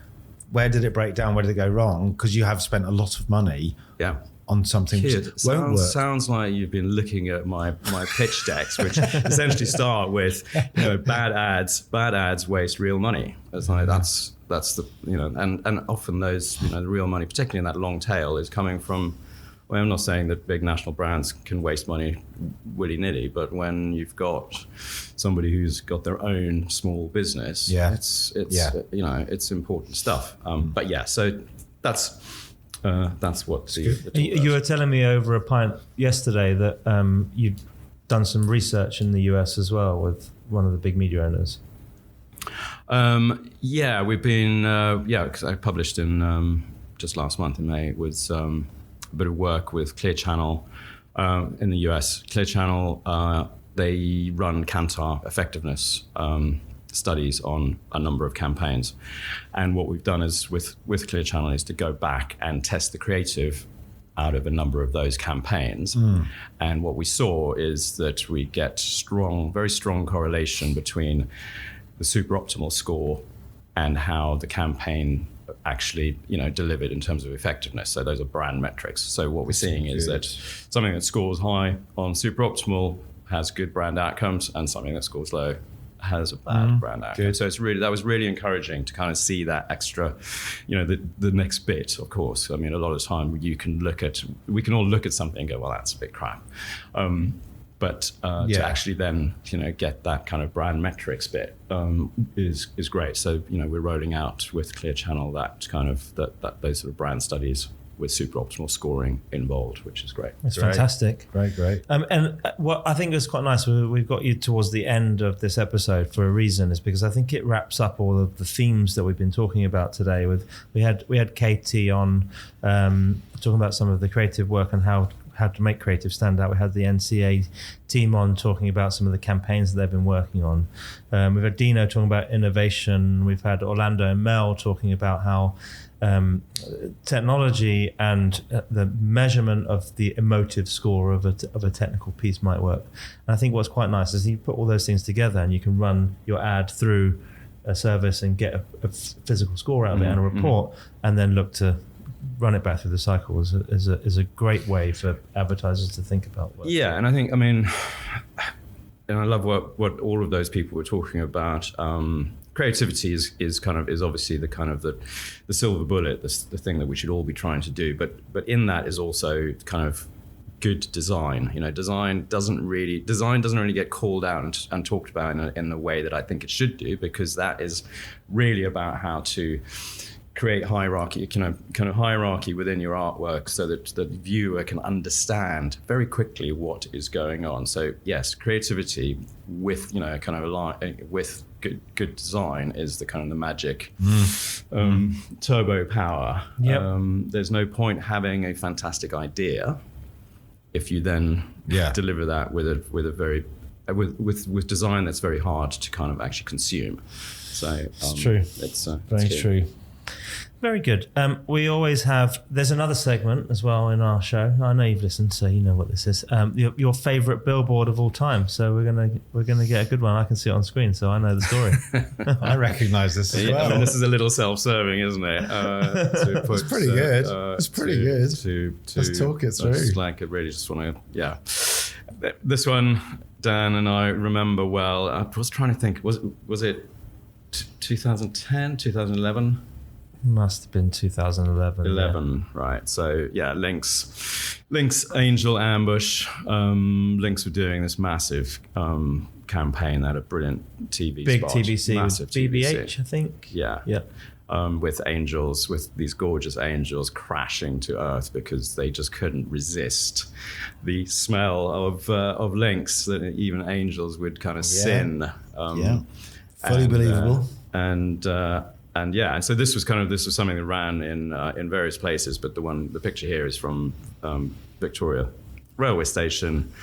where did it break down? Where did it go wrong? Because you have spent a lot of money on something which won't work. Sounds like you've been looking at my pitch decks, which essentially start with bad ads waste real money. It's like that's the and often those the real money, particularly in that long tail, is coming from. Well, I'm not saying that big national brands can waste money willy-nilly, but when you've got somebody who's got their own small business, it's important stuff. But yeah, so that's what the you were telling me over a pint yesterday that you've done some research in the US as well with one of the big media owners. We've been because I published in just last month in May with a bit of work with Clear Channel in the US. Clear Channel, they run Kantar effectiveness studies on a number of campaigns. And what we've done is with Clear Channel is to go back and test the creative out of a number of those campaigns. And what we saw is that we get very strong correlation between the super optimal score and how the campaign actually delivered in terms of effectiveness. So those are brand metrics. So what we're seeing is that something that scores high on super optimal has good brand outcomes, and something that scores low has a bad brand outcome. So that was really encouraging to kind of see that extra, the next bit. Of course, a lot of the time we can all look at something and go, well, that's a bit crap. But to actually then, get that kind of brand metrics bit is great. So, we're rolling out with Clear Channel that kind of those sort of brand studies with super optimal scoring involved, which is great. It's fantastic. Great. And what I think is quite nice, we've got you towards the end of this episode for a reason, is because I think it wraps up all of the themes that we've been talking about today. We had Katy on talking about some of the creative work and how to make creative stand out. We had the NCA team on talking about some of the campaigns that they've been working on. We've had Dino talking about innovation. We've had Orlando and Mel talking about how technology and the measurement of the emotive score of a technical piece might work. And I think what's quite nice is you put all those things together and you can run your ad through a service and get a physical score out of it and a report, and then look to run it back through the cycle is a great way for advertisers to think about work. Yeah, and I think, and I love what all of those people were talking about. Creativity is obviously the kind of the silver bullet, the thing that we should all be trying to do. But in that is also kind of good design. Design doesn't really get called out and talked about in the way that I think it should do, because that is really about how to create hierarchy, kind of hierarchy within your artwork, so that the viewer can understand very quickly what is going on. So yes, creativity with with good design is the kind of the magic turbo power. Yep. There's no point having a fantastic idea if you then deliver that with a very with design that's very hard to kind of actually consume. So it's true. It's very true. Very good. We always have. There's another segment as well in our show. I know you've listened, so you know what this is. Your favourite billboard of all time. So we're gonna get a good one. I can see it on screen, so I know the story. I recognise this as well. I mean, this is a little self-serving, isn't it? It's pretty good. It's pretty good. Let's talk it through. I really just want to. This one, Dan and I remember well. I was trying to think. Was it 2010, 2011? Must have been 2011. 11, right. So yeah, Lynx Angel Ambush. Lynx were doing this massive campaign. They had a brilliant TV big spot. TVC, Massive BBH, TVC. I think. Yeah. With angels, with these gorgeous angels crashing to earth because they just couldn't resist the smell of lynx, that even angels would kind of sin. Fully believable. And so this was something that ran in various places, but the picture here is from Victoria railway station.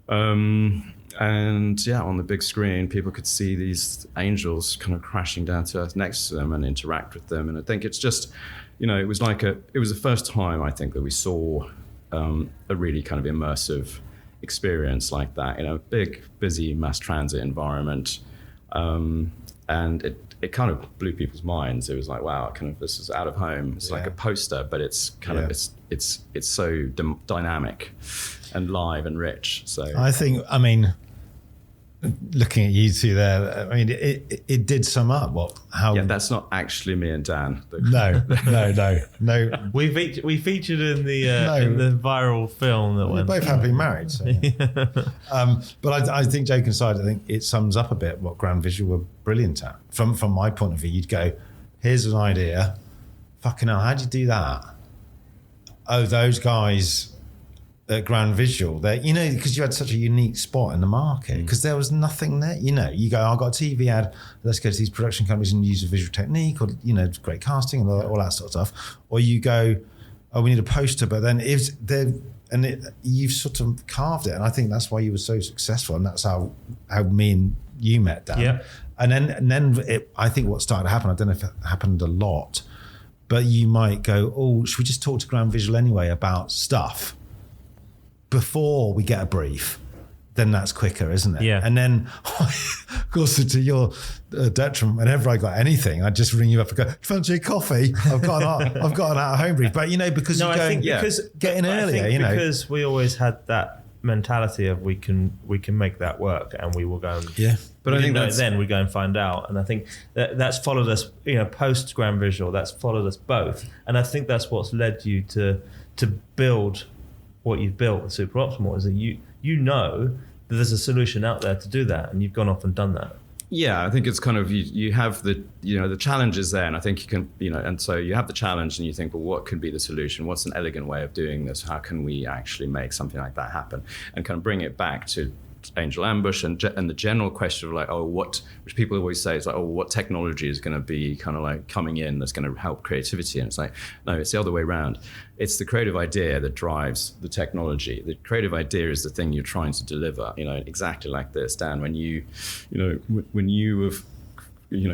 And on the big screen, people could see these angels kind of crashing down to earth next to them and interact with them. And I think it's just, it was the first time I think that we saw a really kind of immersive experience like that in a big, busy mass transit environment. And it kind of blew people's minds. It was like, wow, this is out of home. It's like a poster, but it's kind of it's so dynamic and live and rich. So I think, looking at you two there, it did sum up how. Yeah, that's not actually me and Dan. No. We featured in the viral film that we're both happily married. So, but I think, joking aside, I think it sums up a bit what Grand Visual were brilliant at. From my point of view, you'd go, here's an idea. Fucking hell, how'd you do that? Oh, those guys at Grand Visual, because you had such a unique spot in the market, because there was nothing there. You go, I've got a TV ad, let's go to these production companies and use a visual technique, or great casting and all that sort of stuff. Or you go, oh, we need a poster, but then you've sort of carved it, and I think that's why you were so successful, and that's how me and you met, Dan. Yeah. And then I think what started to happen, I don't know if it happened a lot, but you might go, oh, should we just talk to Grand Visual anyway about stuff before we get a brief? Then that's quicker, isn't it? Yeah. And then, of course, to your detriment, whenever I got anything, I'd just ring you up and go, fancy a coffee? I've got an out-of-home brief. But, because you're going, get in earlier, Because we always had that mentality of we can make that work, and we will go and but I think then we go and find out. And I think that's followed us, post Grand Visual, that's followed us both, and I think that's what's led you to build what you've built with Super Optimal, is that you know that there's a solution out there to do that, and you've gone off and done that. Yeah, I think it's kind of, you have the challenge is there, and I think you can, and so you have the challenge and you think, well, what could be the solution? What's an elegant way of doing this? How can we actually make something like that happen? And kind of bring it back to Angel Ambush and the general question of which people always say is like, oh, what technology is going to be kind of like coming in that's going to help creativity? And it's like, no, it's the other way around. It's the creative idea that drives the technology. The creative idea is the thing you're trying to deliver, exactly like this, Dan, when you were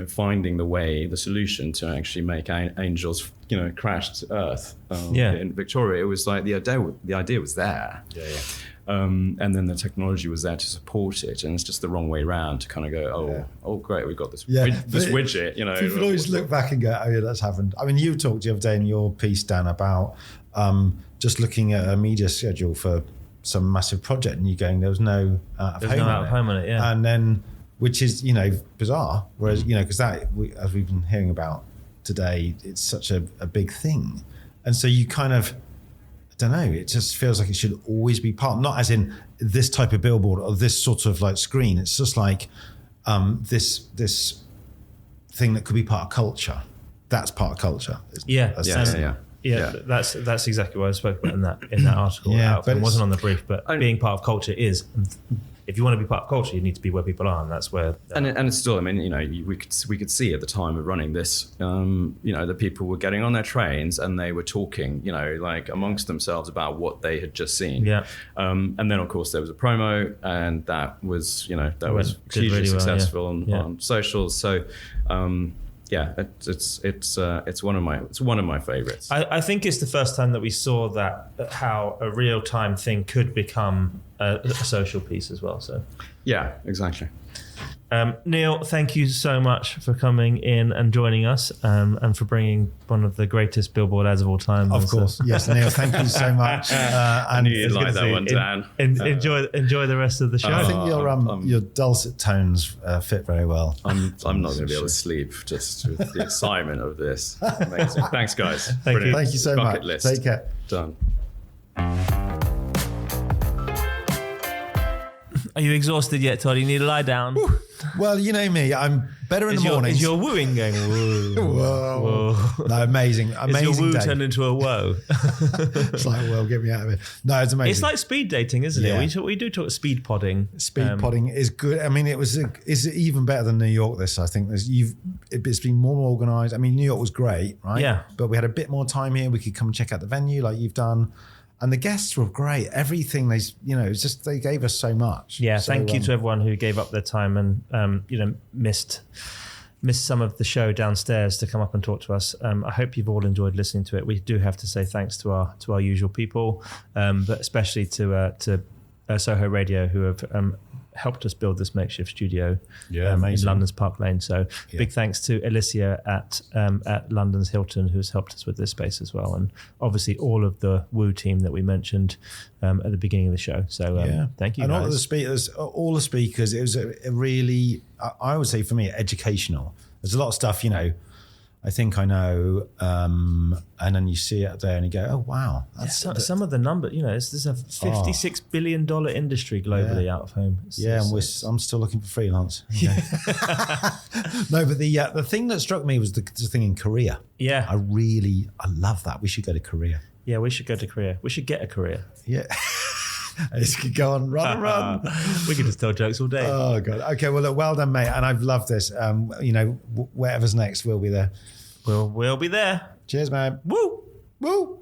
finding the solution to actually make angels, crash to earth in Victoria. It was like the idea was there. And then the technology was there to support it, and it's just the wrong way around to kind of go, oh, great, we've got this widget. People always look back and go, oh yeah, that's happened. You talked the other day in your piece, Dan, about just looking at a media schedule for some massive project, and you going, there was no out of home on it, and then which is bizarre. Whereas because as we've been hearing about today, it's such a big thing, and so you kind of don't know. It just feels like it should always be part, not as in this type of billboard or this sort of like screen. It's just like this thing that could be part of culture. That's part of culture. Yeah. Yeah. That's exactly what I spoke about in that article. Yeah, but it wasn't on the brief, but being part of culture is. If you want to be part of culture, you need to be where people are, and that's where. And it's still, I mean, you know, we could see at the time of running this, you know, the people were getting on their trains and they were talking, you know, like amongst themselves about what they had just seen. Yeah. And then of course there was a promo, and that was, you know, was hugely really successful well, on socials. So. Yeah, it's one of my favorites. I think it's the first time that we saw that how a real time thing could become a social piece as well. So yeah, exactly. Neil, thank you so much for coming in and joining us, and for bringing one of the greatest billboard ads of all time. Of course, yes, Neil. Thank you so much. I knew you'd like that one, Dan. Enjoy the rest of the show. I think your dulcet tones fit very well. I'm not going to be able to sleep just with the excitement of this. Amazing. Thanks, guys. Thank you so Bucket much. List. Take care. Done. Are you exhausted yet, Todd? You need to lie down. Well, you know me. I'm better in the morning. Is your wooing going? Whoa. Whoa. No, amazing Is your woo day. turned into a woe? It's like, well, get me out of here. No, it's amazing. It's like speed dating, isn't Yeah. it? We do talk speed podding. Speed podding is good. I mean, it's even better than New York. This, I think, it's been more organised. I mean, New York was great, right? Yeah. But we had a bit more time here. We could come and check out the venue, like you've done, and the guests were great. Everything it's just they gave us so much. Yeah. So, Thank you to everyone who gave up their time and missed some of the show downstairs to come up and talk to us. I hope you've all enjoyed listening to it. We do have to say thanks to our usual people, but especially to Soho Radio, who have helped us build this makeshift studio in London's Park Lane. So big thanks to Alicia at London's Hilton, who's helped us with this space as well, and obviously all of the Woo team that we mentioned at the beginning of the show. So thank you, and guys. all the speakers. It was a really, I would say for me, educational. There's a lot of stuff, I think I know, and then you see it there and you go, oh wow, that's some of the numbers. This is a $56 billion industry globally out of home. I'm still looking for freelance. Okay. No, but the thing that struck me was the thing in Korea. Yeah, I love that. We should go to Korea. Yeah, we should go to Korea. We should get a career. Yeah. This could go on, run. We could just tell jokes all day. Oh God. Okay. Well, look, well done, mate. And I've loved this. Whatever's next, we'll be there. We'll be there. Cheers, man. Woo. Woo.